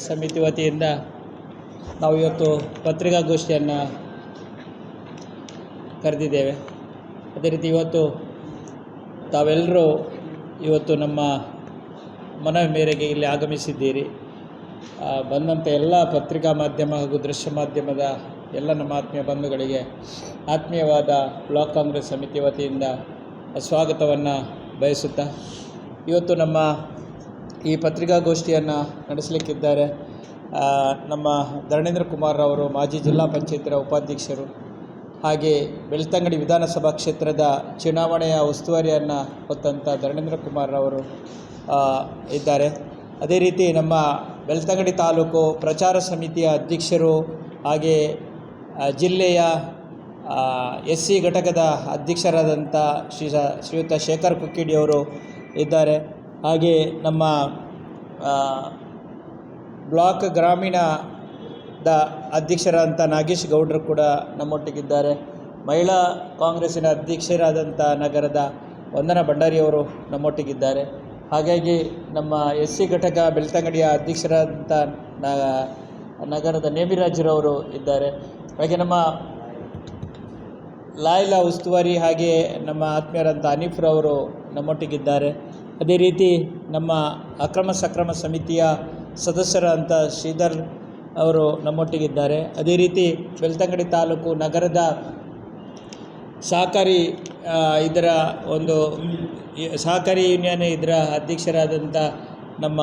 ಸಮಿತಿ ವತಿಯಿಂದ ನಾವು ಇವತ್ತು ಪತ್ರಿಕಾಗೋಷ್ಠಿಯನ್ನು ಕರೆದಿದ್ದೇವೆ. ಅದೇ ರೀತಿ ಇವತ್ತು ತಾವೆಲ್ಲರೂ ಇವತ್ತು ನಮ್ಮ ಮನವಿ ಮೇರೆಗೆ ಇಲ್ಲಿ ಆಗಮಿಸಿದ್ದೀರಿ. ಬಂದಂಥ ಎಲ್ಲ ಪತ್ರಿಕಾ ಮಾಧ್ಯಮ ಹಾಗೂ ದೃಶ್ಯ ಮಾಧ್ಯಮದ ಎಲ್ಲ ನಮ್ಮ ಆತ್ಮೀಯ ಬಂಧುಗಳಿಗೆ ಆತ್ಮೀಯವಾದ ಬ್ಲಾಕ್ ಕಾಂಗ್ರೆಸ್ ಸಮಿತಿ ವತಿಯಿಂದ ಸ್ವಾಗತವನ್ನು ಬಯಸುತ್ತಾ ಇವತ್ತು ನಮ್ಮ ಈ ಪತ್ರಿಕಾಗೋಷ್ಠಿಯನ್ನು ನಡೆಸಲಿಕ್ಕಿದ್ದಾರೆ ನಮ್ಮ ಧರಣೇಂದ್ರ ಕುಮಾರ್ ಅವರು, ಮಾಜಿ ಜಿಲ್ಲಾ ಪಂಚಾಯತ್ ಉಪಾಧ್ಯಕ್ಷರು, ಹಾಗೆ ಬೆಳ್ತಂಗಡಿ ವಿಧಾನಸಭಾ ಕ್ಷೇತ್ರದ ಚುನಾವಣೆಯ ಉಸ್ತುವಾರಿಯನ್ನು ಹೊತ್ತಂಥ ಧರಣೇಂದ್ರ ಕುಮಾರ್ ಅವರು ಇದ್ದಾರೆ. ಅದೇ ರೀತಿ ನಮ್ಮ ಬೆಳ್ತಂಗಡಿ ತಾಲೂಕು ಪ್ರಚಾರ ಸಮಿತಿಯ ಅಧ್ಯಕ್ಷರು, ಹಾಗೆ ಜಿಲ್ಲೆಯ SC ಘಟಕದ ಅಧ್ಯಕ್ಷರಾದಂಥ ಶ್ರೀಯುತ ಶೇಖರ್ ಕುಕ್ಕಿಡಿಯವರು ಇದ್ದಾರೆ. ಹಾಗೆ ನಮ್ಮ ಬ್ಲಾಕ್ ಗ್ರಾಮೀಣದ ಅಧ್ಯಕ್ಷರಾದಂಥ ನಾಗೇಶ್ ಗೌಡರು ಕೂಡ ನಮ್ಮೊಟ್ಟಿಗಿದ್ದಾರೆ. ಮಹಿಳಾ ಕಾಂಗ್ರೆಸ್ಸಿನ ಅಧ್ಯಕ್ಷರಾದಂಥ ನಗರದ ವಂದನಾ ಭಂಡಾರಿಯವರು ನಮ್ಮೊಟ್ಟಿಗಿದ್ದಾರೆ. ಹಾಗಾಗಿ ನಮ್ಮ SC ಘಟಕ ಬೆಳ್ತಂಗಡಿಯ ಅಧ್ಯಕ್ಷರಾದಂಥ ನಗರದ ನೇಮಿರಾಜರವರು ಇದ್ದಾರೆ. ಹಾಗೆ ನಮ್ಮ ಲಾಯ್ಲಾ ಉಸ್ತುವಾರಿ ಹಾಗೆ ನಮ್ಮ ಆತ್ಮೀಯರಂಥ ಹನೀಫ್ರವರು ನಮ್ಮೊಟ್ಟಿಗಿದ್ದಾರೆ. ಅದೇ ರೀತಿ ನಮ್ಮ ಅಕ್ರಮ ಸಕ್ರಮ ಸಮಿತಿಯ ಸದಸ್ಯರಂಥ ಶ್ರೀಧರ್ ಅವರು ನಮ್ಮೊಟ್ಟಿಗಿದ್ದಾರೆ. ಅದೇ ರೀತಿ ಬೆಳ್ತಂಗಡಿ ತಾಲೂಕು ನಗರದ ಸಹಕಾರಿ ಇದರ ಒಂದು ಸಹಕಾರಿ ಯೂನಿಯನ್ ಇದರ ಅಧ್ಯಕ್ಷರಾದಂಥ ನಮ್ಮ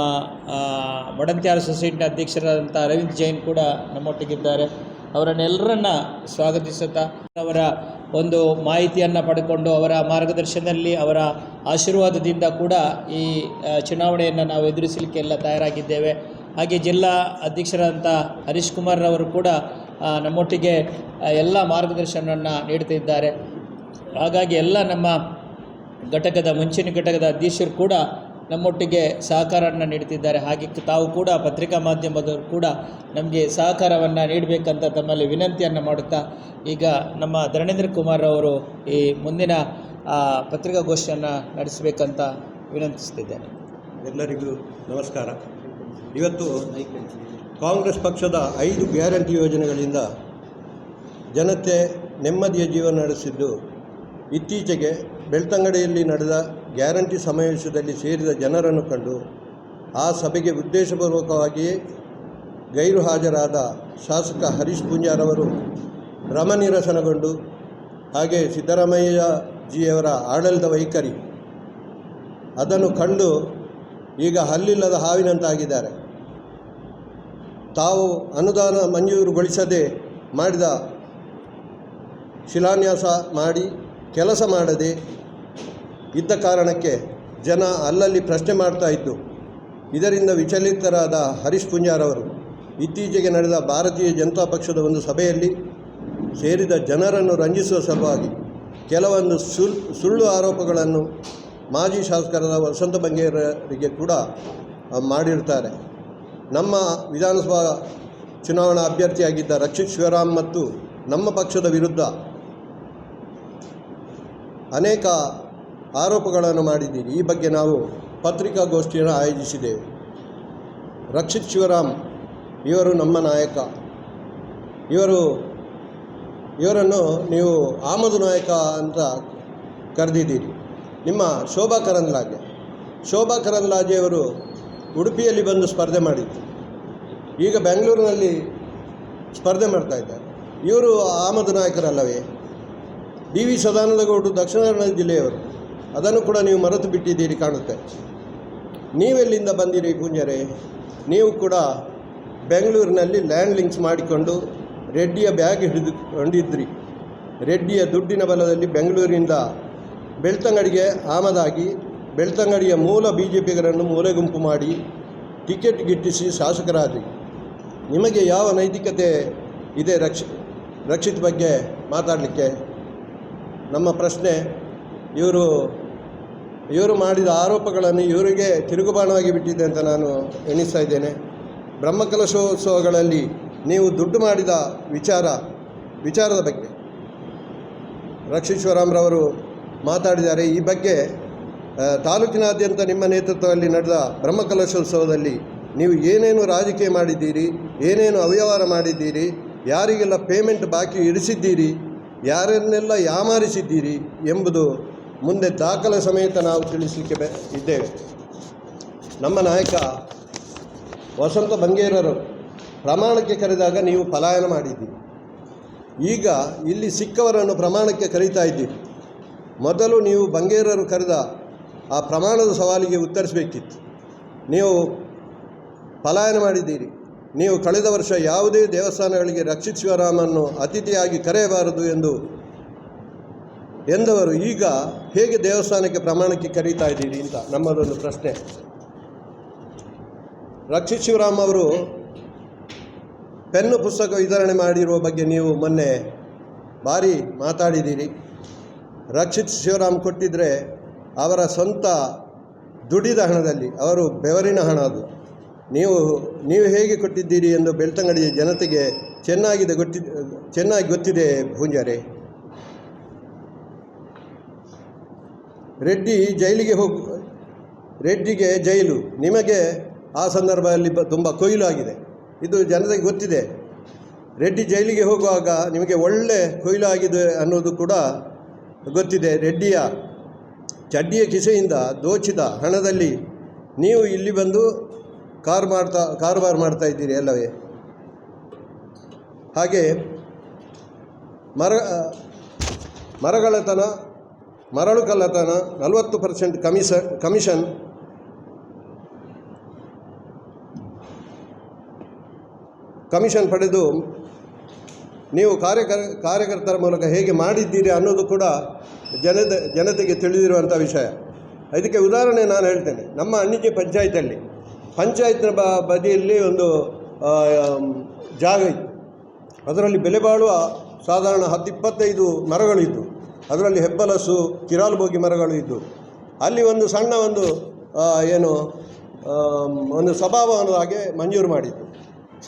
ಮಡಂತ್ಯಾರ ಸೊಸೈಟಿನ ಅಧ್ಯಕ್ಷರಾದಂಥ ಅರವಿಂದ್ ಜೈನ್ ಕೂಡ ನಮ್ಮೊಟ್ಟಿಗಿದ್ದಾರೆ. ಅವರನ್ನೆಲ್ಲರನ್ನ ಸ್ವಾಗತಿಸುತ್ತಾ ಅವರ ಒಂದು ಮಾಹಿತಿಯನ್ನು ಪಡ್ಕೊಂಡು ಅವರ ಮಾರ್ಗದರ್ಶನದಲ್ಲಿ ಅವರ ಆಶೀರ್ವಾದದಿಂದ ಕೂಡ ಈ ಚುನಾವಣೆಯನ್ನು ನಾವು ಎದುರಿಸಲಿಕ್ಕೆ ಎಲ್ಲ ತಯಾರಾಗಿದ್ದೇವೆ. ಹಾಗೆ ಜಿಲ್ಲಾ ಅಧ್ಯಕ್ಷರಾದಂಥ ಹರೀಶ್ ಕುಮಾರ್ ಅವರು ಕೂಡ ನಮ್ಮೊಟ್ಟಿಗೆ ಎಲ್ಲ ಮಾರ್ಗದರ್ಶನವನ್ನು ನೀಡ್ತಿದ್ದಾರೆ. ಹಾಗಾಗಿ ಎಲ್ಲ ನಮ್ಮ ಘಟಕದ ಮುಂಚಿನ ಘಟಕದ ಅಧ್ಯಕ್ಷರು ಕೂಡ ನಮ್ಮೊಟ್ಟಿಗೆ ಸಹಕಾರವನ್ನು ನೀಡ್ತಿದ್ದಾರೆ. ಹಾಗೆ ತಾವು ಕೂಡ ಪತ್ರಿಕಾ ಮಾಧ್ಯಮದವರು ಕೂಡ ನಮಗೆ ಸಹಕಾರವನ್ನು ನೀಡಬೇಕಂತ ತಮ್ಮಲ್ಲಿ ವಿನಂತಿಯನ್ನು ಮಾಡುತ್ತಾ ಈಗ ನಮ್ಮ ಧರಣೇಂದ್ರ ಕುಮಾರ್ ಅವರು ಈ ಮುಂದಿನ ಪತ್ರಿಕಾಗೋಷ್ಠಿಯನ್ನು ನಡೆಸಬೇಕಂತ ವಿನಂತಿಸ್ತಿದ್ದೇನೆ. ಎಲ್ಲರಿಗೂ ನಮಸ್ಕಾರ. ಇವತ್ತು ಕಾಂಗ್ರೆಸ್ ಪಕ್ಷದ 5 ಗ್ಯಾರಂಟಿ ಯೋಜನೆಗಳಿಂದ ಜನತೆ ನೆಮ್ಮದಿಯ ಜೀವನ ನಡೆಸಿದ್ದು, ಇತ್ತೀಚೆಗೆ ಬೆಳ್ತಂಗಡಿಯಲ್ಲಿ ನಡೆದ ಗ್ಯಾರಂಟಿ ಸಮಾವೇಶದಲ್ಲಿ ಸೇರಿದ ಜನರನ್ನು ಕಂಡು ಆ ಸಭೆಗೆ ಉದ್ದೇಶಪೂರ್ವಕವಾಗಿಯೇ ಗೈರು ಹಾಜರಾದ ಶಾಸಕ ಹರೀಶ್ ಪೂಂಜಾರವರು ಭ್ರಮನಿರಸನಗೊಂಡು, ಹಾಗೆ ಸಿದ್ದರಾಮಯ್ಯ ಜಿಯವರ ಆಡಳಿತ ವೈಖರಿ ಅದನ್ನು ಕಂಡು ಈಗ ಹಲ್ಲಿಲ್ಲದ ಹಾವಿನಂತಾಗಿದ್ದಾರೆ. ತಾವು ಅನುದಾನ ಮಂಜೂರುಗೊಳಿಸದೆ ಮಾಡಿದ ಶಿಲಾನ್ಯಾಸ ಮಾಡಿ ಕೆಲಸ ಮಾಡದೆ ಇದ್ದ ಕಾರಣಕ್ಕೆ ಜನ ಅಲ್ಲಲ್ಲಿ ಪ್ರಶ್ನೆ ಮಾಡ್ತಾ ಇದ್ದು, ಇದರಿಂದ ವಿಚಲಿತರಾದ ಹರೀಶ್ ಪೂಂಜಾರವರು ಇತ್ತೀಚೆಗೆ ನಡೆದ ಭಾರತೀಯ ಜನತಾ ಪಕ್ಷದ ಒಂದು ಸಭೆಯಲ್ಲಿ ಸೇರಿದ ಜನರನ್ನು ರಂಜಿಸುವ ಸಲುವಾಗಿ ಕೆಲವೊಂದು ಸುಳ್ಳು ಆರೋಪಗಳನ್ನು ಮಾಜಿ ಶಾಸಕರಾದ ವಸಂತ ಬಂಗೇರರಿಗೆ ಕೂಡ ಮಾಡಿರ್ತಾರೆ. ನಮ್ಮ ವಿಧಾನಸಭಾ ಚುನಾವಣಾ ಅಭ್ಯರ್ಥಿಯಾಗಿದ್ದ ರಕ್ಷಿತ್ ಶಿವರಾಮ್ ಮತ್ತು ನಮ್ಮ ಪಕ್ಷದ ವಿರುದ್ಧ ಅನೇಕ ಆರೋಪಗಳನ್ನು ಮಾಡಿದ್ದೀರಿ. ಈ ಬಗ್ಗೆ ನಾವು ಪತ್ರಿಕಾಗೋಷ್ಠಿಯನ್ನು ಆಯೋಜಿಸಿದ್ದೇವೆ. ರಕ್ಷಿತ್ ಶಿವರಾಮ್ ಇವರು ನಮ್ಮ ನಾಯಕ. ಇವರನ್ನು ನೀವು ಆಮದು ನಾಯಕ ಅಂತ ಕರೆದಿದ್ದೀರಿ. ನಿಮ್ಮ ಶೋಭಾ ಕರಂದ್ಲಾಜೆಯವರು ಉಡುಪಿಯಲ್ಲಿ ಬಂದು ಸ್ಪರ್ಧೆ ಮಾಡಿದ್ರು. ಈಗ ಬೆಂಗಳೂರಿನಲ್ಲಿ ಸ್ಪರ್ಧೆ ಮಾಡ್ತಾಯಿದ್ದಾರೆ. ಇವರು ಆಮದು ನಾಯಕರಲ್ಲವೇ? DV ಸದಾನಂದಗೌಡರು ದಕ್ಷಿಣ ಕನ್ನಡ ಜಿಲ್ಲೆಯವರು. ಅದನ್ನು ಕೂಡ ನೀವು ಮರೆತು ಬಿಟ್ಟಿದ್ದೀರಿ ಕಾಣುತ್ತೆ. ನೀವೆಲ್ಲಿಂದ ಬಂದಿರಿ ಪೂಂಜಾರೆ? ನೀವು ಕೂಡ ಬೆಂಗಳೂರಿನಲ್ಲಿ ಲ್ಯಾಂಡ್ ಲಿಂಕ್ಸ್ ಮಾಡಿಕೊಂಡು ರೆಡ್ಡಿಯ ಬ್ಯಾಗ್ ಹಿಡಿದುಕೊಂಡಿದ್ರಿ. ರೆಡ್ಡಿಯ ದುಡ್ಡಿನ ಬಲದಲ್ಲಿ ಬೆಂಗಳೂರಿನಿಂದ ಬೆಳ್ತಂಗಡಿಗೆ ಆಮದಾಗಿ ಬೆಳ್ತಂಗಡಿಯ ಮೂಲ BJಪಿಗರನ್ನು ಮೂಲೆಗುಂಪು ಮಾಡಿ ಟಿಕೆಟ್ ಗಿಟ್ಟಿಸಿ ಶಾಸಕರಾದ್ರಿ. ನಿಮಗೆ ಯಾವ ನೈತಿಕತೆ ಇದೆ ರಕ್ಷಿತ್ ಬಗ್ಗೆ ಮಾತಾಡಲಿಕ್ಕೆ? ನಮ್ಮ ಪ್ರಶ್ನೆ. ಇವರು ಮಾಡಿದ ಆರೋಪಗಳನ್ನು ಇವರಿಗೆ ತಿರುಗುಬಾಣವಾಗಿ ಬಿಟ್ಟಿದೆ ಅಂತ ನಾನು ಎಣಿಸ್ತಾ ಇದ್ದೇನೆ. ಬ್ರಹ್ಮಕಲಶೋತ್ಸವಗಳಲ್ಲಿ ನೀವು ದುಡ್ಡು ಮಾಡಿದ ವಿಚಾರದ ಬಗ್ಗೆ ರಕ್ಷಿತ್ ಶಿವರಾಮ್ರವರು ಮಾತಾಡಿದ್ದಾರೆ. ಈ ಬಗ್ಗೆ ತಾಲೂಕಿನಾದ್ಯಂತ ನಿಮ್ಮ ನೇತೃತ್ವದಲ್ಲಿ ನಡೆದ ಬ್ರಹ್ಮಕಲಶೋತ್ಸವದಲ್ಲಿ ನೀವು ಏನೇನು ರಾಜಕೀಯ ಮಾಡಿದ್ದೀರಿ, ಏನೇನು ಅವ್ಯವಹಾರ ಮಾಡಿದ್ದೀರಿ, ಯಾರಿಗೆಲ್ಲ ಪೇಮೆಂಟ್ ಬಾಕಿ ಇರಿಸಿದ್ದೀರಿ, ಯಾರನ್ನೆಲ್ಲ ಯಾಮಾರಿಸಿದ್ದೀರಿ ಎಂಬುದು ಮುಂದೆ ದಾಖಲೆ ಸಮೇತ ನಾವು ತಿಳಿಸಲಿಕ್ಕೆ ಇದ್ದೇವೆ. ನಮ್ಮ ನಾಯಕ ವಸಂತ ಬಂಗೇರರು ಪ್ರಮಾಣಕ್ಕೆ ಕರೆದಾಗ ನೀವು ಪಲಾಯನ ಮಾಡಿದ್ದೀರಿ. ಈಗ ಇಲ್ಲಿ ಸಿಕ್ಕವರನ್ನು ಪ್ರಮಾಣಕ್ಕೆ ಕರೀತಾ ಇದ್ದೀರಿ. ಮೊದಲು ನೀವು ಬಂಗೇರರು ಕರೆದ ಆ ಪ್ರಮಾಣದ ಸವಾಲಿಗೆ ಉತ್ತರಿಸಬೇಕಿತ್ತು. ನೀವು ಪಲಾಯನ ಮಾಡಿದ್ದೀರಿ. ನೀವು ಕಳೆದ ವರ್ಷ ಯಾವುದೇ ದೇವಸ್ಥಾನಗಳಿಗೆ ರಕ್ಷಿತ್ ಶಿವರಾಮನ್ನು ಅತಿಥಿಯಾಗಿ ಕರೆಯಬಾರದು ಎಂದವರು ಈಗ ಹೇಗೆ ದೇವಸ್ಥಾನಕ್ಕೆ ಪ್ರಮಾಣಕ್ಕೆ ಕರೀತಾ ಇದ್ದೀರಿ ಅಂತ ನಮ್ಮದೊಂದು ಪ್ರಶ್ನೆ. ರಕ್ಷಿತ್ ಶಿವರಾಮ್ ಅವರು ಪೆನ್ನು ಪುಸ್ತಕ ವಿತರಣೆ ಮಾಡಿರುವ ಬಗ್ಗೆ ನೀವು ಮೊನ್ನೆ ಭಾರಿ ಮಾತಾಡಿದ್ದೀರಿ. ರಕ್ಷಿತ್ ಶಿವರಾಮ್ ಕೊಟ್ಟಿದ್ದರೆ ಅವರ ಸ್ವಂತ ದುಡಿದ ಹಣದಲ್ಲಿ, ಅವರು ಬೆವರಿನ ಹಣ ಅದು. ನೀವು ಹೇಗೆ ಕೊಟ್ಟಿದ್ದೀರಿ ಎಂದು ಬೆಳ್ತಂಗಡಿಯ ಜನತೆಗೆ ಚೆನ್ನಾಗಿ ಗೊತ್ತಿದೆ ಪೂಂಜಾರೆ. ರೆಡ್ಡಿಗೆ ಜೈಲು, ನಿಮಗೆ ಆ ಸಂದರ್ಭದಲ್ಲಿ ತುಂಬ ಕೊಯ್ಲು ಆಗಿದೆ. ಇದು ಜನತೆಗೆ ಗೊತ್ತಿದೆ. ರೆಡ್ಡಿ ಜೈಲಿಗೆ ಹೋಗುವಾಗ ನಿಮಗೆ ಒಳ್ಳೆ ಕೊಯ್ಲು ಆಗಿದೆ ಅನ್ನೋದು ಕೂಡ ಗೊತ್ತಿದೆ. ರೆಡ್ಡಿಯ ಚಡ್ಡಿಯ ಕಿಸೆಯಿಂದ ದೋಚಿದ ಹಣದಲ್ಲಿ ನೀವು ಇಲ್ಲಿ ಬಂದು ಕಾರುಬಾರು ಮಾಡ್ತಾ ಇದ್ದೀರಿ ಅಲ್ಲವೇ? ಹಾಗೆ ಮರಳು ಕಳ್ಳತನ 40% ಕಮಿಷನ್ ಪಡೆದು ನೀವು ಕಾರ್ಯಕರ್ತರ ಮೂಲಕ ಹೇಗೆ ಮಾಡಿದ್ದೀರಿ ಅನ್ನೋದು ಕೂಡ ಜನತೆಗೆ ತಿಳಿದಿರುವಂಥ ವಿಷಯ. ಇದಕ್ಕೆ ಉದಾಹರಣೆ ನಾನು ಹೇಳ್ತೇನೆ. ನಮ್ಮ ಅಣ್ಣಿಗೆ ಪಂಚಾಯತ್ನ ಬದಿಯಲ್ಲಿ ಒಂದು ಜಾಗ ಇತ್ತು. ಅದರಲ್ಲಿ ಬೆಲೆ ಬಾಳುವ ಸಾಧಾರಣ 10-25 ಮರಗಳಿದ್ದು, ಅದರಲ್ಲಿ ಹೆಬ್ಬಲಸು, ಕಿರಾಲ್ಬೋಗಿ ಮರಗಳು ಇದ್ದು. ಅಲ್ಲಿ ಒಂದು ಸಣ್ಣ ಒಂದು ಸಭಾಭವನದ ಹಾಗೆ ಮಂಜೂರು ಮಾಡಿದ್ದು.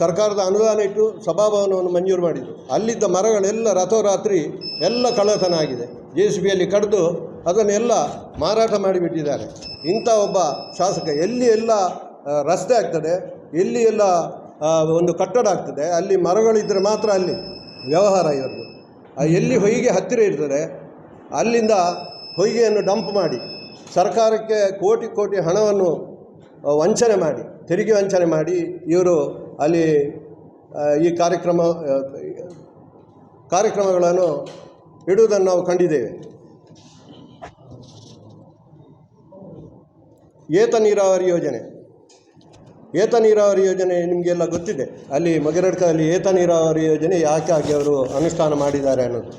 ಸರ್ಕಾರದ ಅನುದಾನ ಇಟ್ಟು ಸಭಾಭವನವನ್ನು ಮಂಜೂರು ಮಾಡಿದ್ದು. ಅಲ್ಲಿದ್ದ ಮರಗಳೆಲ್ಲ ರಾತ್ರೋರಾತ್ರಿ ಎಲ್ಲ ಕಳ್ಳತನ ಆಗಿದೆ. JCBಯಲ್ಲಿ ಕಡಿದು ಅದನ್ನೆಲ್ಲ ಮಾರಾಟ ಮಾಡಿಬಿಟ್ಟಿದ್ದಾರೆ. ಇಂಥ ಒಬ್ಬ ಶಾಸಕ ಎಲ್ಲಿ ಎಲ್ಲ ರಸ್ತೆ ಆಗ್ತದೆ, ಎಲ್ಲಿ ಎಲ್ಲ ಒಂದು ಕಟ್ಟಡ ಆಗ್ತದೆ, ಅಲ್ಲಿ ಮರಗಳಿದ್ದರೆ ಮಾತ್ರ ಅಲ್ಲಿ ವ್ಯವಹಾರ ಇರೋದು. ಎಲ್ಲಿ ಹೊಯ್ಗೆ ಹತ್ತಿರ ಇರ್ತದೆ ಅಲ್ಲಿಂದ ಹೊಯ್ಗೆಯನ್ನು ಡಂಪ್ ಮಾಡಿ ಸರ್ಕಾರಕ್ಕೆ ಕೋಟಿ ಹಣವನ್ನು ವಂಚನೆ ಮಾಡಿ, ತೆರಿಗೆ ವಂಚನೆ ಮಾಡಿ ಇವರು ಅಲ್ಲಿ ಈ ಕಾರ್ಯಕ್ರಮಗಳನ್ನು ಇಡುವುದನ್ನು ನಾವು ಕಂಡಿದ್ದೇವೆ. ಏತ ನೀರಾವರಿ ಯೋಜನೆ ನಿಮಗೆಲ್ಲ ಗೊತ್ತಿದೆ. ಅಲ್ಲಿ ಮಗರಡ್ಕದಲ್ಲಿ ಏತ ನೀರಾವರಿ ಯೋಜನೆ ಯಾಕಾಗಿ ಅವರು ಅನುಷ್ಠಾನ ಮಾಡಿದ್ದಾರೆ ಅನ್ನೋದು.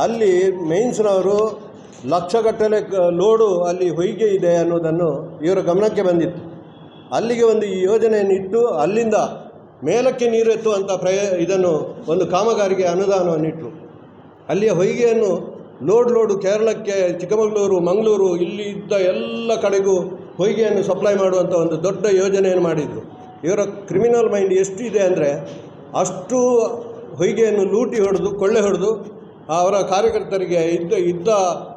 ಅಲ್ಲಿ ಮೇನ್ಸ್ನವರು ಲಕ್ಷಗಟ್ಟಲೆ ಲೋಡು ಅಲ್ಲಿ ಹೊಯ್ಗೆ ಇದೆ ಅನ್ನೋದನ್ನು ಇವರ ಗಮನಕ್ಕೆ ಬಂದಿತ್ತು. ಅಲ್ಲಿಗೆ ಒಂದು ಈ ಯೋಜನೆಯನ್ನು ಇಟ್ಟು ಅಲ್ಲಿಂದ ಮೇಲಕ್ಕೆ ನೀರು ಎತ್ತುವಂಥ ಇದನ್ನು ಒಂದು ಕಾಮಗಾರಿಗೆ ಅನುದಾನವನ್ನು ಇಟ್ಟರು. ಅಲ್ಲಿಯ ಹೊಯ್ಗೆಯನ್ನು ಲೋಡು ಕೇರಳಕ್ಕೆ, ಚಿಕ್ಕಮಗಳೂರು, ಮಂಗಳೂರು, ಇಲ್ಲಿ ಇದ್ದ ಎಲ್ಲ ಕಡೆಗೂ ಹೊಯ್ಗೆಯನ್ನು ಸಪ್ಲೈ ಮಾಡುವಂಥ ಒಂದು ದೊಡ್ಡ ಯೋಜನೆಯನ್ನು ಮಾಡಿದರು. ಇವರ ಕ್ರಿಮಿನಲ್ ಮೈಂಡ್ ಎಷ್ಟಿದೆ ಅಂದರೆ ಅಷ್ಟು ಹೊಯ್ಗೆಯನ್ನು ಲೂಟಿ ಹೊಡೆದು, ಕೊಳ್ಳೆ ಹೊಡೆದು ಅವರ ಕಾರ್ಯಕರ್ತರಿಗೆ ಇದ್ದ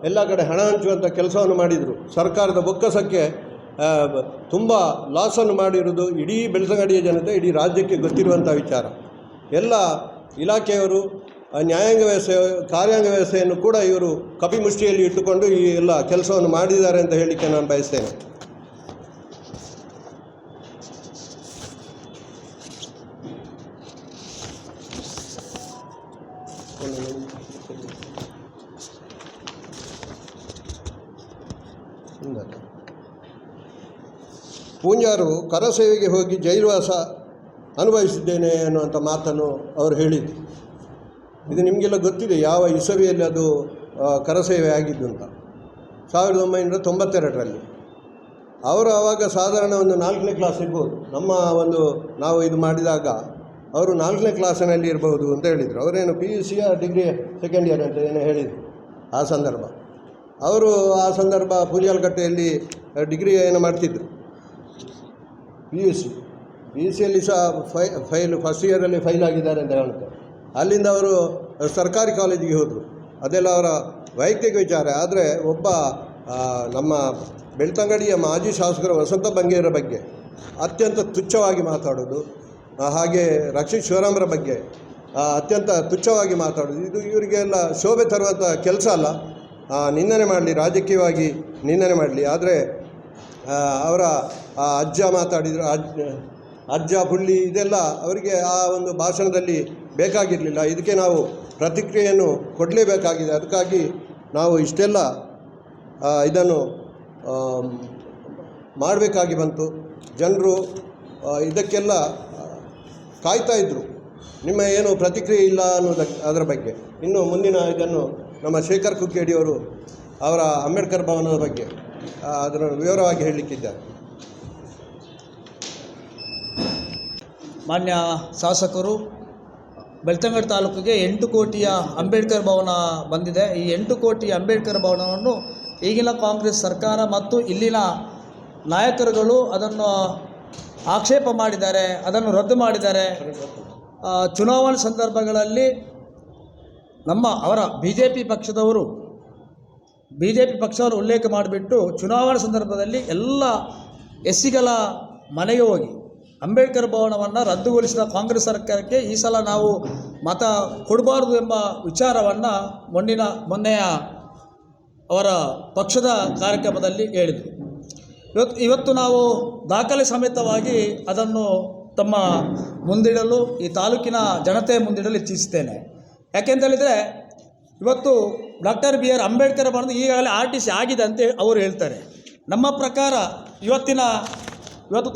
ಎಲ್ಲ ಕಡೆ ಹಣ ಹಂಚುವಂಥ ಕೆಲಸವನ್ನು ಮಾಡಿದರು. ಸರ್ಕಾರದ ಬೊಕ್ಕಸಕ್ಕೆ ತುಂಬ ಲಾಸನ್ನು ಮಾಡಿರುವುದು ಇಡೀ ಬೆಳ್ತಂಗಡಿಯ ಜನತೆ, ಇಡೀ ರಾಜ್ಯಕ್ಕೆ ಗೊತ್ತಿರುವಂಥ ವಿಚಾರ. ಎಲ್ಲ ಇಲಾಖೆಯವರು, ನ್ಯಾಯಾಂಗ ವ್ಯವಸ್ಥೆ, ಕಾರ್ಯಾಂಗ ವ್ಯವಸ್ಥೆಯನ್ನು ಕೂಡ ಇವರು ಕಪಿಮುಷ್ಟಿಯಲ್ಲಿ ಇಟ್ಟುಕೊಂಡು ಈ ಎಲ್ಲ ಕೆಲಸವನ್ನು ಮಾಡಿದ್ದಾರೆ ಅಂತ ಹೇಳಲಿಕ್ಕೆ ನಾನು ಬಯಸ್ತೇನೆ. ಪೂಂಜಾರು ಕರಸೇವೆಗೆ ಹೋಗಿ ಜೈಲುವಾಸ ಅನುಭವಿಸಿದ್ದೇನೆ ಅನ್ನುವಂಥ ಮಾತನ್ನು ಅವರು ಹೇಳಿದರು. ಇದು ನಿಮಗೆಲ್ಲ ಗೊತ್ತಿದೆ ಯಾವ ಇಸವಿಯಲ್ಲಿ ಅದು ಕರಸೇವೆ ಆಗಿದ್ದು ಅಂತ. 1992ರಲ್ಲಿ. ಅವರು ಆವಾಗ ಸಾಧಾರಣ ಒಂದು 4ನೇ ಕ್ಲಾಸ್ ಇರ್ಬೋದು. ನಾವು ಇದು ಮಾಡಿದಾಗ ಅವರು 4ನೇ ಕ್ಲಾಸಿನಲ್ಲಿ ಇರಬಹುದು ಅಂತ ಹೇಳಿದರು. ಅವರೇನು PUC ಡಿಗ್ರಿ ಸೆಕೆಂಡ್ ಇಯರ್ ಅಂತ ಏನೋ ಹೇಳಿದರು ಆ ಸಂದರ್ಭ. ಅವರು ಆ ಸಂದರ್ಭ ಪೂಜಾಲ್ಕಟ್ಟೆಯಲ್ಲಿ ಡಿಗ್ರಿ ಏನೋ ಮಾಡ್ತಿದ್ದರು. PUCಯಲ್ಲಿ ಸಹ ಫಸ್ಟ್ ಇಯರಲ್ಲಿ ಫೈಲ್ ಆಗಿದ್ದಾರೆ ಅಂತ ಹೇಳ್ತಾರೆ. ಅಲ್ಲಿಂದ ಅವರು ಸರ್ಕಾರಿ ಕಾಲೇಜಿಗೆ ಹೋದರು. ಅದೆಲ್ಲ ಅವರ ವೈಯಕ್ತಿಕ ವಿಚಾರ. ಆದರೆ ಒಬ್ಬ ನಮ್ಮ ಬೆಳ್ತಂಗಡಿಯ ಮಾಜಿ ಶಾಸಕರು ವಸಂತ ಬಂಗೇರ ಬಗ್ಗೆ ಅತ್ಯಂತ ತುಚ್ಛವಾಗಿ ಮಾತಾಡೋದು, ಹಾಗೆ ರಕ್ಷಿತ್ ಶಿವರಾಮ್ರ ಬಗ್ಗೆ ಅತ್ಯಂತ ತುಚ್ಛವಾಗಿ ಮಾತಾಡೋದು, ಇದು ಇವರಿಗೆಲ್ಲ ಶೋಭೆ ತರುವಂಥ ಕೆಲಸ ಅಲ್ಲ. ನಿಂದನೆ ಮಾಡಲಿ, ರಾಜಕೀಯವಾಗಿ ನಿಂದನೆ ಮಾಡಲಿ, ಆದರೆ ಅವರ ಅಜ್ಜ ಮಾತಾಡಿದರು, ಅಜ್ಜ ಹುಳ್ಳಿ ಇದೆಲ್ಲ ಅವರಿಗೆ ಆ ಒಂದು ಭಾಷಣದಲ್ಲಿ ಬೇಕಾಗಿರಲಿಲ್ಲ. ಇದಕ್ಕೆ ನಾವು ಪ್ರತಿಕ್ರಿಯೆಯನ್ನು ಕೊಡಲೇಬೇಕಾಗಿದೆ. ಅದಕ್ಕಾಗಿ ನಾವು ಇಷ್ಟೆಲ್ಲ ಇದನ್ನು ಮಾಡಬೇಕಾಗಿ ಬಂತು. ಜನರು ಇದಕ್ಕೆಲ್ಲ ಕಾಯ್ತಾ ಇದ್ದರು, ನಿಮ್ಮ ಏನು ಪ್ರತಿಕ್ರಿಯೆ ಇಲ್ಲ ಅದರ ಬಗ್ಗೆ. ಇನ್ನು ಮುಂದಿನ ಇದನ್ನು ನಮ್ಮ ಶೇಖರ್ ಕುಕ್ಕೇಡಿಯವರು ಅವರ ಅಂಬೇಡ್ಕರ್ ಭವನದ ಬಗ್ಗೆ ಅದನ್ನು ವಿವರವಾಗಿ ಹೇಳಲಿಕ್ಕಿದ್ದಾರೆ. ಮಾನ್ಯ ಶಾಸಕರು, ಬೆಳ್ತಂಗಡಿ ತಾಲೂಕಿಗೆ 8 ಕೋಟಿಯ ಅಂಬೇಡ್ಕರ್ ಭವನ ಬಂದಿದೆ. ಈ 8 ಕೋಟಿ ಅಂಬೇಡ್ಕರ್ ಭವನವನ್ನು ಈಗಿನ ಕಾಂಗ್ರೆಸ್ ಸರ್ಕಾರ ಮತ್ತು ಇಲ್ಲಿನ ನಾಯಕರುಗಳು ಅದನ್ನು ಆಕ್ಷೇಪ ಮಾಡಿದ್ದಾರೆ, ಅದನ್ನು ರದ್ದು ಮಾಡಿದ್ದಾರೆ. ಚುನಾವಣೆ ಸಂದರ್ಭಗಳಲ್ಲಿ ಅವರ ಬಿ ಜೆ ಪಿ ಪಕ್ಷದವರು ಉಲ್ಲೇಖ ಮಾಡಿಬಿಟ್ಟು ಚುನಾವಣೆ ಸಂದರ್ಭದಲ್ಲಿ ಎಲ್ಲ ಎಸ್ಸಿಗಳ ಮನೆಗೆ ಹೋಗಿ ಅಂಬೇಡ್ಕರ್ ಭವನವನ್ನು ರದ್ದುಗೊಳಿಸಿದ ಕಾಂಗ್ರೆಸ್ ಸರ್ಕಾರಕ್ಕೆ ಈ ಸಲ ನಾವು ಮತ ಕೊಡಬಾರ್ದು ಎಂಬ ವಿಚಾರವನ್ನು ಮೊನ್ನೆಯ ಅವರ ಪಕ್ಷದ ಕಾರ್ಯಕ್ರಮದಲ್ಲಿ ಹೇಳಿದರು. ಇವತ್ತು ನಾವು ದಾಖಲೆ ಸಮೇತವಾಗಿ ಅದನ್ನು ತಮ್ಮ ಮುಂದಿಡಲು, ಈ ತಾಲೂಕಿನ ಜನತೆ ಮುಂದಿಡಲು ಇಚ್ಛಿಸುತ್ತೇನೆ. ಯಾಕೆಂತೇಳಿದರೆ ಇವತ್ತು ಡಾಕ್ಟರ್ ಬಿ ಆರ್ ಅಂಬೇಡ್ಕರ್ ಭವನದ ಈಗಾಗಲೇ RTC ಆಗಿದೆ ಅಂತ ಅವರು ಹೇಳ್ತಾರೆ. ನಮ್ಮ ಪ್ರಕಾರ ಇವತ್ತು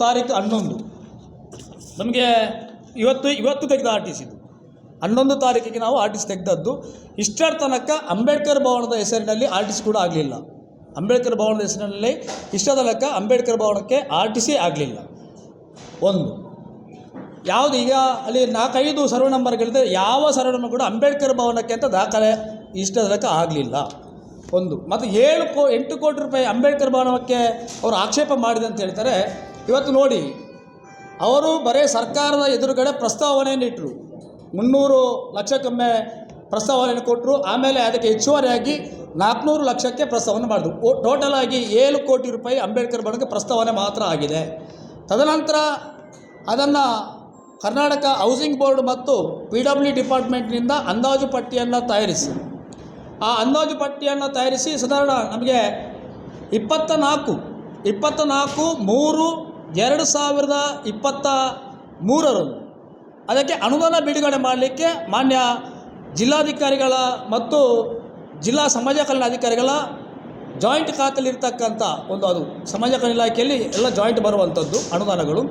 ತಾರೀಕು 11, ನಮಗೆ ಇವತ್ತು ತೆಗೆದ RTC ಇದು 11 ತಾರೀಕಿಗೆ ನಾವು RTC ತೆಗೆದದ್ದು. ಇಷ್ಟರ ತನಕ ಅಂಬೇಡ್ಕರ್ ಭವನದ ಹೆಸರಿನಲ್ಲಿ RTC ಕೂಡ ಆಗಲಿಲ್ಲ. ಅಂಬೇಡ್ಕರ್ ಭವನದ ಹೆಸರಿನಲ್ಲಿ ಇಷ್ಟರ ತನಕ ಅಂಬೇಡ್ಕರ್ ಭವನಕ್ಕೆ RTC ಆಗಲಿಲ್ಲ. ಒಂದು ಯಾವುದು ಈಗ ಅಲ್ಲಿ 4-5 ಸರ್ವೆ ನಂಬರ್ಗಳಿದೆ, ಯಾವ ಸರ್ವೆ ನಂಬರ್ ಕೂಡ ಅಂಬೇಡ್ಕರ್ ಭವನಕ್ಕೆ ಅಂತ ದಾಖಲೆ ಇಷ್ಟರ ತನಕ ಆಗಲಿಲ್ಲ. ಒಂದು ಮತ್ತು 8 ಕೋಟಿ ರೂಪಾಯಿ ಅಂಬೇಡ್ಕರ್ ಭವನಕ್ಕೆ ಅವರು ಆಕ್ಷೇಪ ಮಾಡಿದೆ ಅಂತ ಹೇಳ್ತಾರೆ. ಇವತ್ತು ನೋಡಿ, ಅವರು ಬರೀ ಸರ್ಕಾರದ ಎದುರುಗಡೆ ಪ್ರಸ್ತಾವನೆಯನ್ನು ಇಟ್ಟರು, 300 ಲಕ್ಷಕ್ಕೊಮ್ಮೆ ಪ್ರಸ್ತಾವನೆಯನ್ನು ಕೊಟ್ಟರು. ಆಮೇಲೆ ಅದಕ್ಕೆ ಹೆಚ್ಚುವರಿಯಾಗಿ 400 ಲಕ್ಷಕ್ಕೆ ಪ್ರಸ್ತಾವನೆ ಮಾಡಿದ್ರು. ಟೋಟಲ್ ಆಗಿ 7 ಕೋಟಿ ರೂಪಾಯಿ ಅಂಬೇಡ್ಕರ್ ಭವನಕ್ಕೆ ಪ್ರಸ್ತಾವನೆ ಮಾತ್ರ ಆಗಿದೆ. ತದನಂತರ ಅದನ್ನು ಕರ್ನಾಟಕ ಹೌಸಿಂಗ್ ಬೋರ್ಡ್ ಮತ್ತು PW ಡಿಪಾರ್ಟ್ಮೆಂಟ್ನಿಂದ ಅಂದಾಜು ಪಟ್ಟಿಯನ್ನು ತಯಾರಿಸಿ, ಆ ಅಂದಾಜು ಪಟ್ಟಿಯನ್ನು ತಯಾರಿಸಿ ಸಾಧಾರಣ ನಮಗೆ 24/3/2023 ಅದಕ್ಕೆ ಅನುದಾನ ಬಿಡುಗಡೆ ಮಾಡಲಿಕ್ಕೆ ಮಾನ್ಯ ಜಿಲ್ಲಾಧಿಕಾರಿಗಳ ಮತ್ತು ಜಿಲ್ಲಾ ಸಮಾಜ ಕಲ್ಯಾಣ ಅಧಿಕಾರಿಗಳ ಜಾಯಿಂಟ್ ಖಾತೆಯಲ್ಲಿರ್ತಕ್ಕಂಥ ಅದು ಸಮಾಜ ಕಲ್ಯಾಣ ಇಲಾಖೆಯಲ್ಲಿ ಎಲ್ಲ ಜಾಯಿಂಟ್ ಬರುವಂಥದ್ದು ಅನುದಾನಗಳು.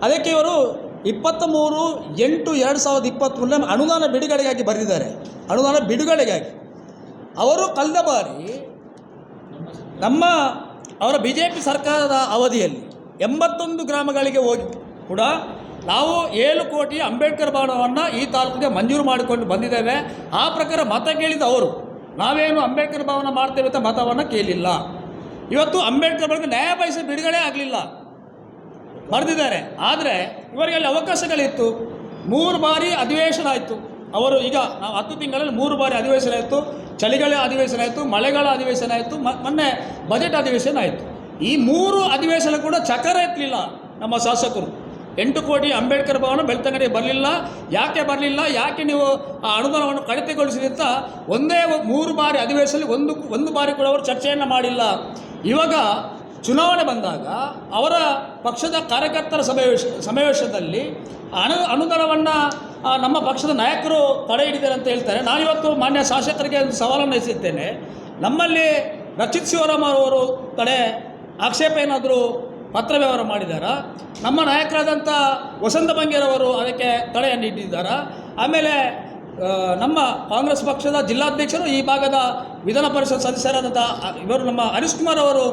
ಅದಕ್ಕೆ ಇವರು 23/8/2023 ಅನುದಾನ ಬಿಡುಗಡೆಗಾಗಿ ಬರೆದಿದ್ದಾರೆ. ಅನುದಾನ ಬಿಡುಗಡೆಗಾಗಿ ಅವರು ಕಳೆದ ಬಾರಿ ಅವರ BJP ಸರ್ಕಾರದ ಅವಧಿಯಲ್ಲಿ 81 ಗ್ರಾಮಗಳಿಗೆ ಹೋಗಿ ಕೂಡ ನಾವು 7 ಕೋಟಿ ಅಂಬೇಡ್ಕರ್ ಭವನವನ್ನು ಈ ತಾಲೂಕಿಗೆ ಮಂಜೂರು ಮಾಡಿಕೊಂಡು ಬಂದಿದ್ದೇವೆ. ಆ ಪ್ರಕಾರ ಮತ ಕೇಳಿದ ಅವರು ನಾವೇನು ಅಂಬೇಡ್ಕರ್ ಭವನ ಮಾಡ್ತೇವೆ ಅಂತ ಮತವನ್ನು ಕೇಳಿಲ್ಲ. ಇವತ್ತು ಅಂಬೇಡ್ಕರ್ ಭವನಕ್ಕೆ ನ್ಯಾಯ ಪೈಸೆ ಬಿಡುಗಡೆ ಆಗಲಿಲ್ಲ, ಬರೆದಿದ್ದಾರೆ. ಆದರೆ ಇವರಿಗೆ ಅಲ್ಲಿ ಅವಕಾಶಗಳಿತ್ತು. 3 ಬಾರಿ ಅಧಿವೇಶನ ಆಯಿತು. ಅವರು ಈಗ ನಾವು 10 ತಿಂಗಳಲ್ಲಿ 3 ಬಾರಿ ಅಧಿವೇಶನ ಆಯಿತು. ಚಳಿಗಾಲ ಅಧಿವೇಶನ ಆಯಿತು, ಮಳೆಗಾಲ ಅಧಿವೇಶನ ಆಯಿತು, ಮೊನ್ನೆ ಬಜೆಟ್ ಅಧಿವೇಶನ ಆಯಿತು. ಈ 3 ಅಧಿವೇಶನ ಕೂಡ ಚಕರ ಎತ್ತಲಿಲ್ಲ ನಮ್ಮ ಶಾಸಕರು. 8 ಕೋಟಿ ಅಂಬೇಡ್ಕರ್ ಭವನ ಬೆಳ್ತಂಗಡಿಗೆ ಬರಲಿಲ್ಲ. ಯಾಕೆ ಬರಲಿಲ್ಲ, ಯಾಕೆ ನೀವು ಆ ಅನುದಾನವನ್ನು ಕಡಿತಗೊಳಿಸಿದೆ ಅಂತ 3 ಬಾರಿ ಅಧಿವೇಶನದಲ್ಲಿ ಒಂದು ಬಾರಿ ಕೂಡ ಅವರು ಚರ್ಚೆಯನ್ನು ಮಾಡಿಲ್ಲ. ಇವಾಗ ಚುನಾವಣೆ ಬಂದಾಗ ಅವರ ಪಕ್ಷದ ಕಾರ್ಯಕರ್ತರ ಸಮಾವೇಶದಲ್ಲಿ ಅನುದಾನವನ್ನು ನಮ್ಮ ಪಕ್ಷದ ನಾಯಕರು ತಡೆ ಹಿಡಿದ್ದಾರೆ ಅಂತ ಹೇಳ್ತಾರೆ. ನಾನಿವತ್ತು ಮಾನ್ಯ ಶಾಸಕರಿಗೆ ಒಂದು ಸವಾಲನ್ನು ಎಸೆಯುತ್ತೇನೆ. ನಮ್ಮಲ್ಲಿ ರಕ್ಷಿತ್ ಶಿವರಾಮ್ ಅವರು ತಡೆ ಆಕ್ಷೇಪ ಏನಾದರೂ ಪತ್ರ ವ್ಯವಹಾರ ಮಾಡಿದ್ದಾರಾ? ನಮ್ಮ ನಾಯಕರಾದಂಥ ವಸಂತ ಬಂಗೇರವರು ಅದಕ್ಕೆ ತಡೆಯನ್ನು ಇಟ್ಟಿದ್ದಾರಾ? ಆಮೇಲೆ ನಮ್ಮ ಕಾಂಗ್ರೆಸ್ ಪಕ್ಷದ ಜಿಲ್ಲಾಧ್ಯಕ್ಷರು ಈ ಭಾಗದ ವಿಧಾನ ಪರಿಷತ್ ಸದಸ್ಯರಾದಂಥ ಇವರು ನಮ್ಮ ಹರೀಶ್ ಕುಮಾರ್ ಅವರು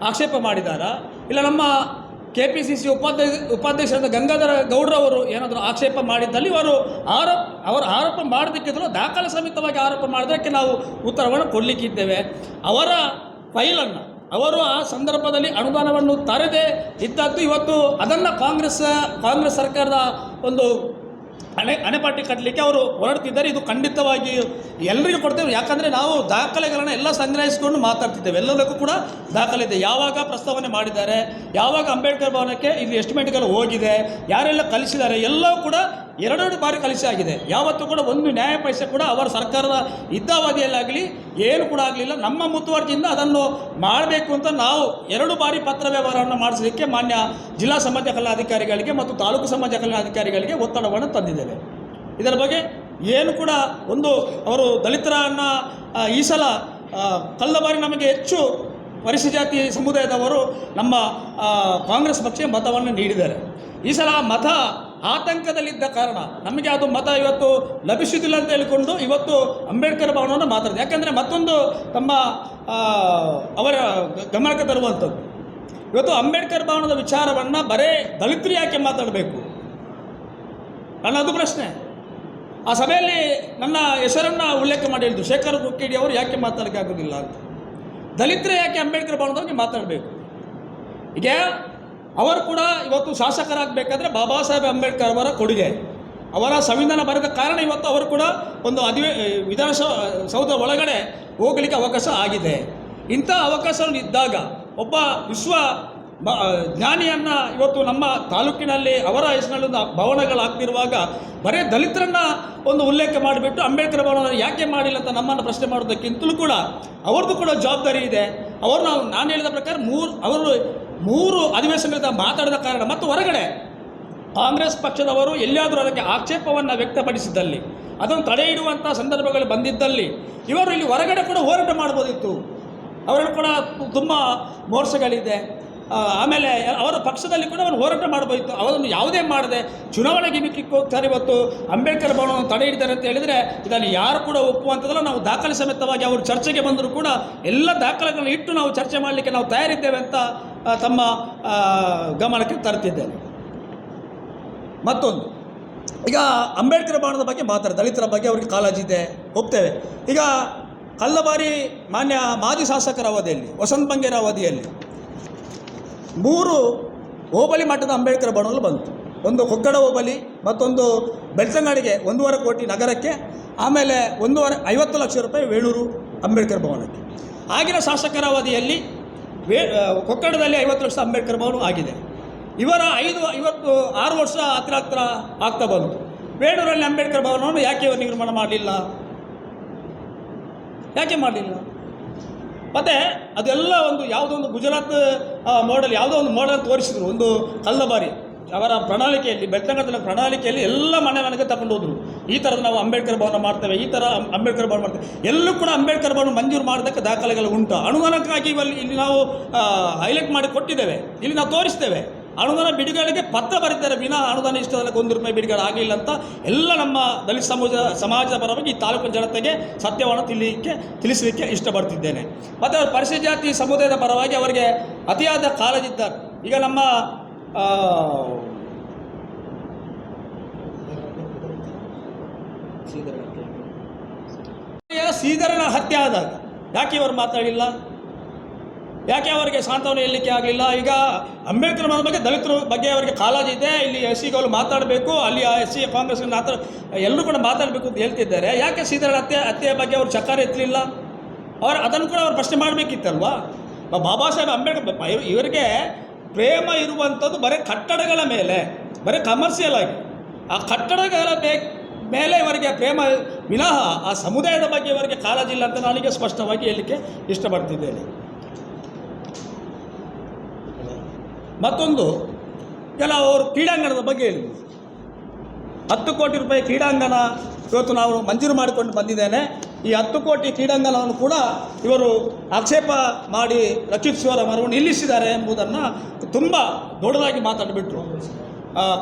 ಆಕ್ಷೇಪ ಮಾಡಿದ್ದಾರಾ? ಇಲ್ಲ ನಮ್ಮ KPCC ಉಪಾಧ್ಯಕ್ಷರಾದ ಗಂಗಾಧರ ಗೌಡ್ರವರು ಏನಾದರೂ ಆಕ್ಷೇಪ ಮಾಡಿದ್ದಲ್ಲಿ ಅವರು ಆರೋಪ ಮಾಡೋದಕ್ಕಿಂತಲೂ ದಾಖಲೆ ಸಮೇತವಾಗಿ ಆರೋಪ ಮಾಡೋದಕ್ಕೆ ನಾವು ಉತ್ತರವನ್ನು ಕೊಡಲಿಕ್ಕಿದ್ದೇವೆ. ಅವರ ಫೈಲನ್ನು ಅವರು ಆ ಸಂದರ್ಭದಲ್ಲಿ ಅನುದಾನವನ್ನು ತರದೇ ಇದ್ದದ್ದು ಇವತ್ತು ಅದನ್ನು ಕಾಂಗ್ರೆಸ್ ಸರ್ಕಾರದ ಒಂದು ಅಣೆಪಟ್ಟಿ ಕಟ್ಟಲಿಕ್ಕೆ ಅವರು ಹೊರಡ್ತಿದ್ದಾರೆ. ಇದು ಖಂಡಿತವಾಗಿ ಎಲ್ಲರಿಗೂ ಕೊಡ್ತೇವೆ. ಯಾಕಂದರೆ ನಾವು ದಾಖಲೆಗಳನ್ನು ಎಲ್ಲ ಸಂಗ್ರಹಿಸಿಕೊಂಡು ಮಾತಾಡ್ತಿದ್ದೇವೆ. ಎಲ್ಲದಕ್ಕೂ ಕೂಡ ದಾಖಲೆ ಇದೆ. ಯಾವಾಗ ಪ್ರಸ್ತಾವನೆ ಮಾಡಿದ್ದಾರೆ, ಯಾವಾಗ ಅಂಬೇಡ್ಕರ್ ಭವನಕ್ಕೆ ಇಲ್ಲಿ ಎಸ್ಟಿಮೇಟ್ಗಳು ಹೋಗಿದೆ, ಯಾರೆಲ್ಲ ಕಲಿಸಿದ್ದಾರೆ, ಎಲ್ಲವೂ ಕೂಡ 2 ಬಾರಿ ಕಲಿಸಿ ಆಗಿದೆ. ಯಾವತ್ತೂ ಕೂಡ ಒಂದು ನ್ಯಾಯ ಪೈಸೆ ಕೂಡ ಅವರ ಸರ್ಕಾರದ ಇದ್ದಾವಧಿಯಲ್ಲಾಗಲಿ ಏನು ಕೂಡ ಆಗಲಿಲ್ಲ. ನಮ್ಮ ಮುತುವರ್ಜಿಯಿಂದ ಅದನ್ನು ಮಾಡಬೇಕು ಅಂತ ನಾವು 2 ಬಾರಿ ಪತ್ರ ವ್ಯವಹಾರವನ್ನು ಮಾಡಿಸಲಿಕ್ಕೆ ಮಾನ್ಯ ಜಿಲ್ಲಾ ಸಮಾಜ ಕಲ್ಯಾಣಾಧಿಕಾರಿಗಳಿಗೆ ಮತ್ತು ತಾಲೂಕು ಸಮಾಜ ಕಲ್ಯಾಣಾಧಿಕಾರಿಗಳಿಗೆ ಒತ್ತಡವನ್ನು ತಂದಿದ್ದೇವೆ. ಇದರ ಬಗ್ಗೆ ಏನು ಕೂಡ ಒಂದು ಅವರು ದಲಿತರನ್ನು ಈ ಸಲ ಕಳೆದ ಬಾರಿ ನಮಗೆ ಹೆಚ್ಚು ಪರಿಶಿಷ್ಟ ಜಾತಿ ಸಮುದಾಯದವರು ನಮ್ಮ ಕಾಂಗ್ರೆಸ್ ಪಕ್ಷಕ್ಕೆ ಮತವನ್ನು ನೀಡಿದ್ದಾರೆ. ಈ ಸಲ ಮತ ಆತಂಕದಲ್ಲಿದ್ದ ಕಾರಣ ನಮಗೆ ಅದು ಮತ ಇವತ್ತು ಲಭಿಸುವುದಿಲ್ಲ ಅಂತ ಹೇಳಿಕೊಂಡು ಇವತ್ತು ಅಂಬೇಡ್ಕರ್ ಭವನವನ್ನು ಮಾತಾಡಿದೆ. ಯಾಕೆಂದರೆ ಮತ್ತೊಂದು ತಮ್ಮ ಅವರ ಗಮನಕ್ಕೆ ತರುವಂಥದ್ದು, ಇವತ್ತು ಅಂಬೇಡ್ಕರ್ ಭವನದ ವಿಚಾರವನ್ನು ಬರೇ ದಲಿತರು ಯಾಕೆ ಮಾತಾಡಬೇಕು ಅನ್ನೋದು ಪ್ರಶ್ನೆ. ಆ ಸಭೆಯಲ್ಲಿ ನನ್ನ ಹೆಸರನ್ನು ಉಲ್ಲೇಖ ಮಾಡಿ ಹೇಳಿದ್ರು, ಶೇಖರ್ ಗುಕ್ಕೇಡಿ ಅವರು ಯಾಕೆ ಮಾತಾಡೋಕ್ಕೆ ಆಗೋದಿಲ್ಲ ಅಂತ. ದಲಿತರೇ ಯಾಕೆ ಅಂಬೇಡ್ಕರ್ ಭವನದವ್ರಿಗೆ ಮಾತಾಡಬೇಕು? ಈಗ ಅವರು ಕೂಡ ಇವತ್ತು ಶಾಸಕರಾಗಬೇಕಾದ್ರೆ ಬಾಬಾ ಸಾಹೇಬ್ ಅಂಬೇಡ್ಕರ್ ಅವರ ಕೊಡುಗೆ, ಅವರ ಸಂವಿಧಾನ ಬರೆದ ಕಾರಣ ಇವತ್ತು ಅವರು ಕೂಡ ಒಂದು ವಿಧಾನಸೌಧ ಒಳಗಡೆ ಹೋಗಲಿಕ್ಕೆ ಅವಕಾಶ ಆಗಿದೆ. ಇಂಥ ಅವಕಾಶವಿದ್ದಾಗ ಒಬ್ಬ ವಿಶ್ವ ಜ್ಞಾನಿಯನ್ನು ಇವತ್ತು ನಮ್ಮ ತಾಲೂಕಿನಲ್ಲಿ ಅವರ ಹೆಸರಿನಲ್ಲಿ ಒಂದು ಭವನಗಳಾಗ್ತಿರುವಾಗ ಬರೀ ದಲಿತರನ್ನು ಒಂದು ಉಲ್ಲೇಖ ಮಾಡಿಬಿಟ್ಟು ಅಂಬೇಡ್ಕರ್ ಭವನ ಯಾಕೆ ಮಾಡಿಲ್ಲ ಅಂತ ನಮ್ಮನ್ನು ಪ್ರಶ್ನೆ ಮಾಡೋದಕ್ಕಿಂತಲೂ ಕೂಡ ಅವ್ರದ್ದು ಕೂಡ ಜವಾಬ್ದಾರಿ ಇದೆ. ಅವರು ನಾನು ಹೇಳಿದ ಪ್ರಕಾರ ಮೂರು ಅಧಿವೇಶನಗಳಿಂದ ಮಾತಾಡಿದ ಕಾರಣ ಮತ್ತು ಹೊರಗಡೆ ಕಾಂಗ್ರೆಸ್ ಪಕ್ಷದವರು ಎಲ್ಲಿಯಾದರೂ ಅದಕ್ಕೆ ಆಕ್ಷೇಪವನ್ನು ವ್ಯಕ್ತಪಡಿಸಿದ್ದಲ್ಲಿ, ಅದನ್ನು ತಡೆ ಇಡುವಂಥ ಸಂದರ್ಭಗಳು ಬಂದಿದ್ದಲ್ಲಿ ಇವರು ಇಲ್ಲಿ ಹೊರಗಡೆ ಕೂಡ ಹೋರಾಟ ಮಾಡ್ಬೋದಿತ್ತು. ಅವರಲ್ಲಿ ಕೂಡ ತುಂಬ ಮೋರ್ಚೆಗಳಿದೆ. ಆಮೇಲೆ ಅವರ ಪಕ್ಷದಲ್ಲಿ ಕೂಡ ಅವರು ಹೋರಾಟ ಮಾಡಬೋದಿತ್ತು. ಅವರನ್ನು ಯಾವುದೇ ಮಾಡದೆ ಚುನಾವಣೆ ಗಿಮಿಕ್ಕಿಗೆ ಹೋಗ್ತಾರೆ. ಇವತ್ತು ಅಂಬೇಡ್ಕರ್ ಭವನವನ್ನು ತಡೆ ಹಿಡಿತಾರೆ ಅಂತ ಹೇಳಿದರೆ ಇದನ್ನು ಯಾರು ಕೂಡ ಒಪ್ಪುವಂಥದ್ದಲ್ಲ. ನಾವು ದಾಖಲೆ ಸಮೇತವಾಗಿ ಅವರು ಚರ್ಚೆಗೆ ಬಂದರೂ ಕೂಡ ಎಲ್ಲ ದಾಖಲೆಗಳನ್ನು ಇಟ್ಟು ನಾವು ಚರ್ಚೆ ಮಾಡಲಿಕ್ಕೆ ನಾವು ತಯಾರಿದ್ದೇವೆ ಅಂತ ತಮ್ಮ ಗಮನಕ್ಕೆ ತರ್ತಿದ್ದೇನೆ. ಮತ್ತೊಂದು, ಈಗ ಅಂಬೇಡ್ಕರ್ ಭವನದ ಬಗ್ಗೆ ಮಾತಾಡ್ತಾರೆ, ದಲಿತರ ಬಗ್ಗೆ ಅವರಿಗೆ ಕಾಳಜಿ ಇದೆ, ಒಪ್ತೇವೆ. ಈಗ ಕಳೆದ ಬಾರಿ ಮಾನ್ಯ ಮಾಜಿ ಶಾಸಕರ ಅವಧಿಯಲ್ಲಿ, ವಸಂತ ಬಂಗೇರ ಅವಧಿಯಲ್ಲಿ 3 ಹೋಬಳಿ ಮಟ್ಟದ ಅಂಬೇಡ್ಕರ್ ಭವನಗಳು ಬಂತು. ಒಂದು ಕೊಕ್ಕಡ ಹೋಬಳಿ, ಮತ್ತೊಂದು ಬೆಳ್ತಂಗಡಿಗೆ 1.5 ಕೋಟಿ ನಗರಕ್ಕೆ, ಆಮೇಲೆ 50 ಲಕ್ಷ ರೂಪಾಯಿ ವೇಣೂರು ಅಂಬೇಡ್ಕರ್ ಭವನಕ್ಕೆ. ಆಗಿನ ಶಾಸಕರ ಅವಧಿಯಲ್ಲಿ ಕೊಕ್ಕಡದಲ್ಲಿ 50 ಲಕ್ಷ ಅಂಬೇಡ್ಕರ್ ಭವನ ಆಗಿದೆ. ಇವರ 6 ವರ್ಷ ಹತ್ತಿರ ಆಗ್ತಾ ಬಂತು. ವೇಣೂರಲ್ಲಿ ಅಂಬೇಡ್ಕರ್ ಭವನವನ್ನು ಯಾಕೆ ಇವರು ನಿರ್ಮಾಣ ಮಾಡಲಿಲ್ಲ? ಮತ್ತು ಅದೆಲ್ಲ ಒಂದು ಯಾವುದೋ ಒಂದು ಗುಜರಾತ್ ಮಾಡೆಲ್, ಯಾವುದೋ ಒಂದು ಮಾಡೆಲ್ ತೋರಿಸಿದ್ರು ಒಂದು ಕಳೆದ ಬಾರಿ ಅವರ ಪ್ರಣಾಳಿಕೆಯಲ್ಲಿ, ಬೆಳ್ತಂಗಡದ ಪ್ರಣಾಳಿಕೆಯಲ್ಲಿ ಎಲ್ಲ ಮನೆಗೆ ತಗೊಂಡು ಹೋದರು. ಈ ಥರದ ನಾವು ಅಂಬೇಡ್ಕರ್ ಭವನ ಮಾಡ್ತೇವೆ, ಈ ಥರ ಅಂಬೇಡ್ಕರ್ ಭವನ ಮಾಡ್ತೇವೆ. ಎಲ್ಲೂ ಕೂಡ ಅಂಬೇಡ್ಕರ್ ಭವನ ಮಂಜೂರು ಮಾಡೋದಕ್ಕೆ ದಾಖಲೆಗಳು ಉಂಟು. ಅನುದಾನಕ್ಕಾಗಿ ಇಲ್ಲಿ ನಾವು ಹೈಲೈಟ್ ಮಾಡಿ ಕೊಟ್ಟಿದ್ದೇವೆ, ಇಲ್ಲಿ ನಾವು ತೋರಿಸ್ತೇವೆ. ಅನುದಾನ ಬಿಡುಗಡೆಗೆ ಪತ್ರ ಬರೀತಾರೆ ವಿನಾ ಅನುದಾನ ಇಷ್ಟದಕ್ಕೆ ₹1 ಬಿಡುಗಡೆ ಆಗಲಿಲ್ಲ ಅಂತ ಎಲ್ಲ ನಮ್ಮ ದಲಿತ ಸಮಾಜದ ಪರವಾಗಿ ಈ ತಾಲೂಕಿನ ಜನತೆಗೆ ಸತ್ಯವನ್ನು ತಿಳಿಸಲಿಕ್ಕೆ ಇಷ್ಟಪಡ್ತಿದ್ದೇನೆ. ಮತ್ತು ಅವರು ಪರಿಶಿಷ್ಟ ಜಾತಿ ಸಮುದಾಯದ ಪರವಾಗಿ ಅವರಿಗೆ ಅತಿಯಾದ ಕಾಳಜಿದ್ದಾರೆ. ಈಗ ನಮ್ಮ ಶ್ರೀಧರನ ಹತ್ಯೆ ಆದಾಗ ಯಾಕೆ ಇವರು ಮಾತಾಡಿಲ್ಲ? ಯಾಕೆ ಅವರಿಗೆ ಸಾಂತ್ವನ ಹೇಳಲಿಕ್ಕೆ ಆಗಲಿಲ್ಲ? ಈಗ ಅಂಬೇಡ್ಕರ್ ಭವನದ ಬಗ್ಗೆ, ದಲಿತರ ಬಗ್ಗೆ ಅವರಿಗೆ ಕಾಳಜಿ ಇದೆ. ಇಲ್ಲಿ SCಗಳು ಮಾತಾಡಬೇಕು, ಅಲ್ಲಿ SC ಕಾಂಗ್ರೆಸ್ ಎಲ್ಲರೂ ಕೂಡ ಮಾತಾಡಬೇಕು ಅಂತ ಹೇಳ್ತಿದ್ದಾರೆ. ಯಾಕೆ ಶ್ರೀಧರನ ಹತ್ಯೆಯ ಬಗ್ಗೆ ಅವರು ಚಕಾರ ಎತ್ತಲಿಲ್ಲ? ಅದನ್ನು ಕೂಡ ಅವರು ಪ್ರಶ್ನೆ ಮಾಡಬೇಕಿತ್ತಲ್ವಾ? ಬಾಬಾ ಸಾಹೇಬ್ ಅಂಬೇಡ್ಕರ್ ಇವರಿಗೆ ಪ್ರೇಮ ಇರುವಂಥದ್ದು ಬರೀ ಕಟ್ಟಡಗಳ ಮೇಲೆ, ಬರೀ ಕಮರ್ಷಿಯಲ್ ಆಗಿ ಆ ಕಟ್ಟಡಗಳ ಮೇಲೆ ಇವರಿಗೆ ಪ್ರೇಮ ವಿನಃ ಆ ಸಮುದಾಯದ ಬಗ್ಗೆ ಇವರಿಗೆ ಕಾಳಜಿ ಇಲ್ಲ ಅಂತ ನನಗೆ ಸ್ಪಷ್ಟವಾಗಿ ಹೇಳಲಿಕ್ಕೆ ಇಷ್ಟಪಡ್ತಿದ್ದೇನೆ. ಮತ್ತೊಂದು, ಕೆಲವರು ಕ್ರೀಡಾಂಗಣದ ಬಗ್ಗೆ ಹೇಳಿದರು. 10 ಕೋಟಿ ರೂಪಾಯಿ ಕ್ರೀಡಾಂಗಣ ಇವತ್ತು ನಾವು ಮಂಜೂರು ಮಾಡಿಕೊಂಡು ಬಂದಿದ್ದೇನೆ. ಈ 10 ಕೋಟಿ ಕ್ರೀಡಾಂಗಣವನ್ನು ಕೂಡ ಇವರು ಆಕ್ಷೇಪ ಮಾಡಿ ರಚಿಸುವರ ಮರವನ್ನು ನಿಲ್ಲಿಸಿದ್ದಾರೆ ಎಂಬುದನ್ನು ತುಂಬ ದೊಡ್ಡದಾಗಿ ಮಾತಾಡಿಬಿಟ್ರು.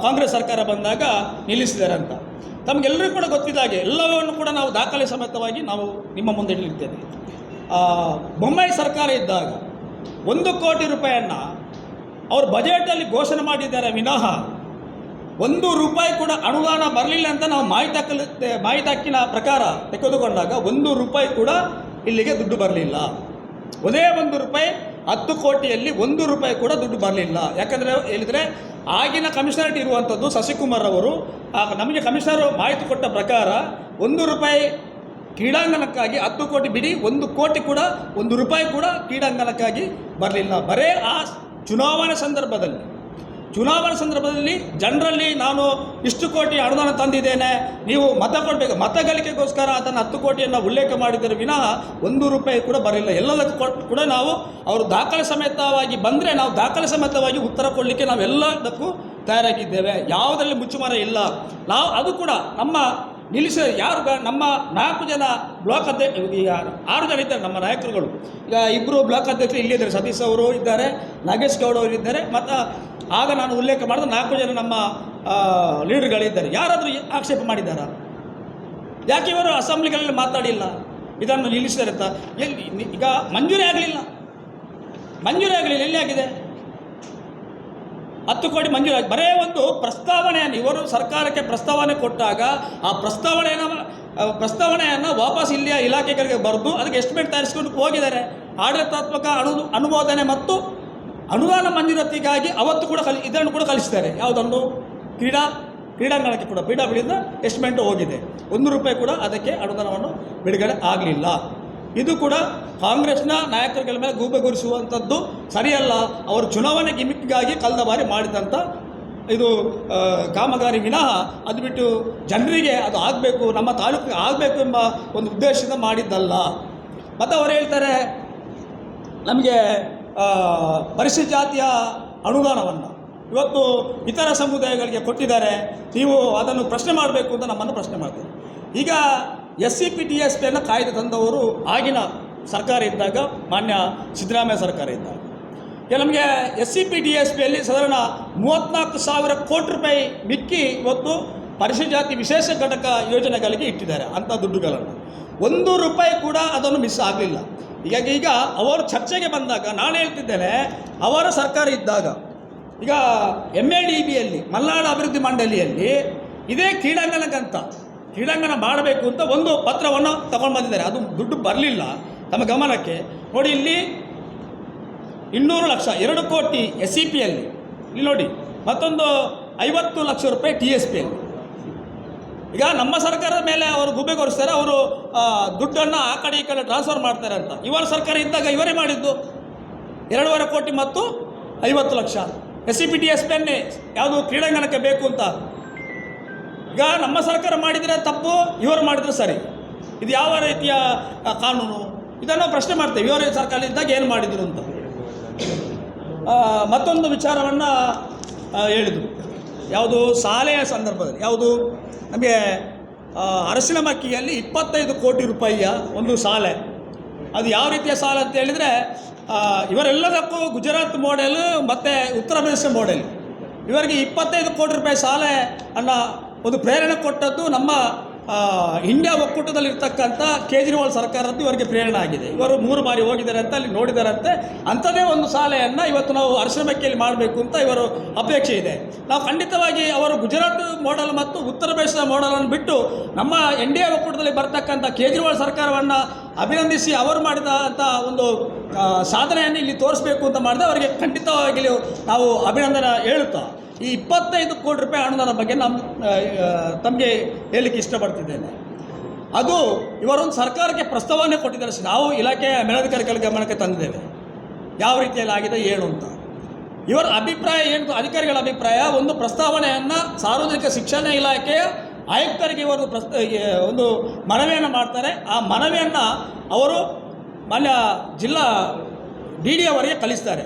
ಕಾಂಗ್ರೆಸ್ ಸರ್ಕಾರ ಬಂದಾಗ ನಿಲ್ಲಿಸಿದ್ದಾರೆ ಅಂತ ತಮಗೆಲ್ಲರಿಗೂ ಕೂಡ ಗೊತ್ತಿದ್ದಾಗೆ ಎಲ್ಲವನ್ನು ಕೂಡ ನಾವು ದಾಖಲೆ ಸಮೇತವಾಗಿ ನಾವು ನಿಮ್ಮ ಮುಂದೆ ಇಡಲಿದ್ದೇವೆ. ಬೊಮ್ಮಾಯಿ ಸರ್ಕಾರ ಇದ್ದಾಗ 1 ಕೋಟಿ ರೂಪಾಯಿಯನ್ನು ಅವರು ಬಜೆಟಲ್ಲಿ ಘೋಷಣೆ ಮಾಡಿದ್ದಾರೆ ವಿನಃ ₹1 ಕೂಡ ಅನುದಾನ ಬರಲಿಲ್ಲ ಅಂತ ನಾವು ಮಾಹಿತಿ ಹಕ್ಕಿನ ಪ್ರಕಾರ ತೆಗೆದುಕೊಂಡಾಗ ₹1 ಕೂಡ ಇಲ್ಲಿಗೆ ದುಡ್ಡು ಬರಲಿಲ್ಲ. ಒಂದೇ ₹1 10 ಕೋಟಿಯಲ್ಲಿ ₹1 ಕೂಡ ದುಡ್ಡು ಬರಲಿಲ್ಲ. ಯಾಕಂದರೆ ಹೇಳಿದರೆ ಆಗಿನ ಕಮಿಷನರೇಟ್ ಇರುವಂಥದ್ದು ಶಶಿಕುಮಾರ್ ಅವರು ನಮಗೆ ಕಮಿಷನರ್ ಮಾಹಿತಿ ಕೊಟ್ಟ ಪ್ರಕಾರ 1 ರೂಪಾಯಿ ಕ್ರೀಡಾಂಗಣಕ್ಕಾಗಿ 10 ಕೋಟಿ ಬಿಡಿ 1 ಕೋಟಿ ಕೂಡ 1 ರೂಪಾಯಿ ಕೂಡ ಕ್ರೀಡಾಂಗಣಕ್ಕಾಗಿ ಬರಲಿಲ್ಲ. ಬರೇ ಆ ಚುನಾವಣೆ ಸಂದರ್ಭದಲ್ಲಿ ಜನರಲ್ಲಿ ನಾನು ಇಷ್ಟು ಕೋಟಿ ಅನುದಾನ ತಂದಿದ್ದೇನೆ, ನೀವು ಮತ ಕೊಡಬೇಕು, ಮತ ಗಳಿಕೆಗೋಸ್ಕರ ಅದನ್ನು 10 ಕೋಟಿಯನ್ನು ಉಲ್ಲೇಖ ಮಾಡಿದರೆ ವಿನಃ 1 ರೂಪಾಯಿ ಕೂಡ ಬರಲಿಲ್ಲ. ಎಲ್ಲದಕ್ಕೂ ಕೂಡ ನಾವು ಅವರು ದಾಖಲೆ ಸಮೇತವಾಗಿ ಬಂದರೆ ನಾವು ದಾಖಲೆ ಸಮೇತವಾಗಿ ಉತ್ತರ ಕೊಡಲಿಕ್ಕೆ ನಾವೆಲ್ಲದಕ್ಕೂ ತಯಾರಾಗಿದ್ದೇವೆ. ಯಾವುದರಲ್ಲಿ ಮುಚ್ಚುಮರೆ ಇಲ್ಲ. ನಾವು ಅದು ಕೂಡ ನಮ್ಮ ಯಾರು ನಮ್ಮ 4 ಜನ ಬ್ಲಾಕ್ ಅಧ್ಯಕ್ಷ, ಈಗ 6 ಜನ ಇದ್ದಾರೆ ನಮ್ಮ ನಾಯಕರುಗಳು. ಈಗ 2 ಬ್ಲಾಕ್ ಅಧ್ಯಕ್ಷರು ಇಲ್ಲಿದ್ದಾರೆ, ಸತೀಶ್ ಅವರು ಇದ್ದಾರೆ, ನಾಗೇಶ್ ಗೌಡ ಅವರು ಇದ್ದಾರೆ, ಮತ್ತು ಆಗ ನಾನು ಉಲ್ಲೇಖ ಮಾಡಿದ 4 ಜನ ನಮ್ಮ ಲೀಡರ್ಗಳಿದ್ದಾರೆ. ಯಾರಾದರೂ ಆಕ್ಷೇಪ ಮಾಡಿದ್ದಾರಾ? ಯಾಕೆ ಇವರು ಅಸೆಂಬ್ಲಿಗಳಲ್ಲಿ ಮಾತಾಡಿಲ್ಲ, ಇದನ್ನು ನಿಲ್ಲಿಸಿದ್ದಾರೆ ಅಂತ? ಎಲ್ಲಿ ಈಗ ಮಂಜೂರಿ ಆಗಲಿಲ್ಲ, ಎಲ್ಲಿ ಆಗಿದೆ? 10 ಕೋಟಿ ಮಂಜೂರಾಗಿ ಬರೇ ಒಂದು ಪ್ರಸ್ತಾವನೆಯನ್ನು ಇವರು ಸರ್ಕಾರಕ್ಕೆ ಪ್ರಸ್ತಾವನೆ ಕೊಟ್ಟಾಗ ಆ ಪ್ರಸ್ತಾವನೆಯನ್ನು ವಾಪಸ್ ಇಲ್ಲಿಯ ಇಲಾಖೆಗಳಿಗೆ ಬರೆದು ಅದಕ್ಕೆ ಎಸ್ಟಿಮೇಟ್ ತಯಾರಿಸಿಕೊಂಡು ಹೋಗಿದ್ದಾರೆ. ಆಡಳಿತಾತ್ಮಕ ಅನುಮೋದನೆ ಮತ್ತು ಅನುದಾನ ಮಂಜೂರಾತಿಗಾಗಿ ಅವತ್ತು ಕೂಡ ಇದನ್ನು ಕೂಡ ಕಳಿಸಿದ್ದಾರೆ. ಯಾವುದನ್ನು ಕ್ರೀಡಾಂಗಣಕ್ಕೆ ಕೂಡ ಬಿಡಿಂದ ಎಸ್ಟಿಮೇಟ್ ಹೋಗಿದೆ. 1 ರೂಪಾಯಿ ಕೂಡ ಅದಕ್ಕೆ ಅನುದಾನವನ್ನು ಬಿಡುಗಡೆ ಆಗಲಿಲ್ಲ. ಇದು ಕೂಡ ಕಾಂಗ್ರೆಸ್ನ ನಾಯಕರುಗಳ ಮೇಲೆ ಗೂಬೆಗುರಿಸುವಂಥದ್ದು ಸರಿಯಲ್ಲ. ಅವರು ಚುನಾವಣೆ ಗಿಮಿಕ್ಗಾಗಿ ಕಳೆದ ಬಾರಿ ಮಾಡಿದಂಥ ಇದು ಕಾಮಗಾರಿ ವಿನಃ ಅದು ಬಿಟ್ಟು ಜನರಿಗೆ ಅದು ಆಗಬೇಕು, ನಮ್ಮ ತಾಲೂಕಿಗೆ ಆಗಬೇಕು ಎಂಬ ಒಂದು ಉದ್ದೇಶದಿಂದ ಮಾಡಿದ್ದಲ್ಲ. ಮತ್ತು ಅವರು ಹೇಳ್ತಾರೆ ನಮಗೆ ಪರಿಶಿಷ್ಟ ಜಾತಿಯ ಅನುದಾನವನ್ನು ಇವತ್ತು ಇತರ ಸಮುದಾಯಗಳಿಗೆ ಕೊಟ್ಟಿದ್ದಾರೆ, ನೀವು ಅದನ್ನು ಪ್ರಶ್ನೆ ಮಾಡಬೇಕು ಅಂತ ನಮ್ಮನ್ನು ಪ್ರಶ್ನೆ ಮಾಡ್ತಾರೆ. ಈಗ SCPTSP ಕಾಯ್ದೆ ತಂದವರು ಆಗಿನ ಸರ್ಕಾರ ಇದ್ದಾಗ, ಮಾನ್ಯ ಸಿದ್ದರಾಮಯ್ಯ ಸರ್ಕಾರ ಇದ್ದಾಗ. ಈಗ ನಮಗೆ SCPTSPಯಲ್ಲಿ ಸಾಧಾರಣ 34,000 ಕೋಟಿ ರೂಪಾಯಿ ಮಿಕ್ಕಿ ಇವತ್ತು ಪರಿಶಿಷ್ಟ ಜಾತಿ ವಿಶೇಷ ಘಟಕ ಯೋಜನೆಗಳಿಗೆ ಇಟ್ಟಿದ್ದಾರೆ. ಅಂಥ ದುಡ್ಡುಗಳನ್ನು 1 ರೂಪಾಯಿ ಕೂಡ ಅದನ್ನು ಮಿಸ್ ಆಗಲಿಲ್ಲ. ಹೀಗಾಗಿ ಈಗ ಅವರು ಚರ್ಚೆಗೆ ಬಂದಾಗ ನಾನು ಹೇಳ್ತಿದ್ದೇನೆ, ಅವರ ಸರ್ಕಾರ ಇದ್ದಾಗ ಈಗ MADBಯಲ್ಲಿ ಮಲೆನಾಡು ಅಭಿವೃದ್ಧಿ ಮಂಡಳಿಯಲ್ಲಿ ಇದೇ ಕ್ರೀಡಾಂಗಣ ಮಾಡಬೇಕು ಅಂತ ಒಂದು ಪತ್ರವನ್ನು ತಗೊಂಡು ಬಂದಿದ್ದಾರೆ. ಅದು ದುಡ್ಡು ಬರಲಿಲ್ಲ ತಮ್ಮ ಗಮನಕ್ಕೆ. ನೋಡಿ, ಇಲ್ಲಿ 200 ಲಕ್ಷ 2 ಕೋಟಿ SCPಯಲ್ಲಿ, ಇಲ್ಲಿ ನೋಡಿ, ಮತ್ತೊಂದು 50 ಲಕ್ಷ ರೂಪಾಯಿ TSPಯಲ್ಲಿ. ಈಗ ನಮ್ಮ ಸರ್ಕಾರದ ಮೇಲೆ ಅವರು ಗುಬೆಗೊರಿಸ್ತಾರೆ, ಅವರು ದುಡ್ಡನ್ನು ಆ ಕಡೆ ಈ ಕಡೆ ಟ್ರಾನ್ಸ್ಫರ್ ಮಾಡ್ತಾರೆ ಅಂತ. ಇವರ ಸರ್ಕಾರ ಇದ್ದಾಗ ಇವರೇ ಮಾಡಿದ್ದು 2.5 ಕೋಟಿ ಮತ್ತು 50 ಲಕ್ಷ SCPTSPಯನ್ನೇ ಯಾವುದು ಕ್ರೀಡಾಂಗಣಕ್ಕೆ ಬೇಕು ಅಂತ. ಈಗ ನಮ್ಮ ಸರ್ಕಾರ ಮಾಡಿದರೆ ತಪ್ಪು, ಇವರು ಮಾಡಿದರೆ ಸರಿ. ಇದು ಯಾವ ರೀತಿಯ ಕಾನೂನು? ಇದನ್ನು ಪ್ರಶ್ನೆ ಮಾಡ್ತೇವೆ. ಇವರ ಸರ್ಕಾರ ಇದ್ದಾಗ ಏನು ಮಾಡಿದರು ಅಂತ. ಮತ್ತೊಂದು ವಿಚಾರವನ್ನು ಹೇಳಿದರು, ಯಾವುದು ಶಾಲೆಯ ಸಂದರ್ಭದಲ್ಲಿ, ಯಾವುದು ನಮಗೆ ಅರಸಿನಮಕ್ಕಿಯಲ್ಲಿ 25 ಕೋಟಿ ರೂಪಾಯಿಯ ಒಂದು ಶಾಲೆ. ಅದು ಯಾವ ರೀತಿಯ ಶಾಲೆ ಅಂತ ಹೇಳಿದರೆ, ಇವರೆಲ್ಲದಕ್ಕೂ ಗುಜರಾತ್ ಮಾಡೆಲ್ ಮತ್ತು ಉತ್ತರ ಪ್ರದೇಶ ಮಾಡೆಲ್. ಇವರಿಗೆ 25 ಕೋಟಿ ರೂಪಾಯಿ ಶಾಲೆ ಅನ್ನು ಒಂದು ಪ್ರೇರಣೆ ಕೊಟ್ಟದ್ದು ನಮ್ಮ ಇಂಡಿಯಾ ಒಕ್ಕೂಟದಲ್ಲಿರ್ತಕ್ಕಂಥ ಕೇಜ್ರಿವಾಲ್ ಸರ್ಕಾರದ್ದು ಇವರಿಗೆ ಪ್ರೇರಣೆ ಆಗಿದೆ. ಇವರು 3 ಬಾರಿ ಹೋಗಿದ್ದಾರೆ ಅಂತ, ಅಲ್ಲಿ ನೋಡಿದಾರಂತೆ. ಅಂಥದ್ದೇ ಒಂದು ಶಾಲೆಯನ್ನು ಇವತ್ತು ನಾವು ಅರಸಿನಮಕ್ಕಿಯಲ್ಲಿ ಮಾಡಬೇಕು ಅಂತ ಇವರು ಅಪೇಕ್ಷೆ ಇದೆ. ನಾವು ಖಂಡಿತವಾಗಿ ಅವರು ಗುಜರಾತ್ ಮಾಡೆಲ್ ಮತ್ತು ಉತ್ತರ ಪ್ರದೇಶದ ಮಾಡೆಲನ್ನು ಬಿಟ್ಟು ನಮ್ಮ ಇಂಡಿಯಾ ಒಕ್ಕೂಟದಲ್ಲಿ ಬರ್ತಕ್ಕಂಥ ಕೇಜ್ರಿವಾಲ್ ಸರ್ಕಾರವನ್ನು ಅಭಿನಂದಿಸಿ ಅವರು ಮಾಡಿದ ಅಂತ ಒಂದು ಸಾಧನೆಯನ್ನು ಇಲ್ಲಿ ತೋರಿಸಬೇಕು ಅಂತ ಮಾಡಿದೆ. ಅವರಿಗೆ ಖಂಡಿತವಾಗಿ ನಾವು ಅಭಿನಂದನೆ ಹೇಳುತ್ತಾ ಈ 25 ಕೋಟಿ ರೂಪಾಯಿ ಅನುದಾನ ಬಗ್ಗೆ ತಮಗೆ ಹೇಳಲಿಕ್ಕೆ ಇಷ್ಟಪಡ್ತಿದ್ದೇನೆ. ಅದು ಇವರೊಂದು ಸರ್ಕಾರಕ್ಕೆ ಪ್ರಸ್ತಾವನೆ ಕೊಟ್ಟಿದ್ದಾರೆ. ನಾವು ಇಲಾಖೆಯ ಮೇಲಧಿಕಾರಿಗಳ ಗಮನಕ್ಕೆ ತಂದಿದ್ದೇವೆ ಯಾವ ರೀತಿಯಲ್ಲಿ ಆಗಿದೆ ಏನು ಅಂತ. ಇವರ ಅಭಿಪ್ರಾಯ ಏನು, ಅಧಿಕಾರಿಗಳ ಅಭಿಪ್ರಾಯ, ಒಂದು ಪ್ರಸ್ತಾವನೆಯನ್ನು ಸಾರ್ವಜನಿಕ ಶಿಕ್ಷಣ ಇಲಾಖೆಯ ಆಯುಕ್ತರಿಗೆ ಇವರು ಒಂದು ಮನವಿಯನ್ನು ಮಾಡ್ತಾರೆ. ಆ ಮನವಿಯನ್ನು ಅವರು ಮಾನ್ಯ ಜಿಲ್ಲಾ DD ಅವರಿಗೆ ಕಳಿಸ್ತಾರೆ.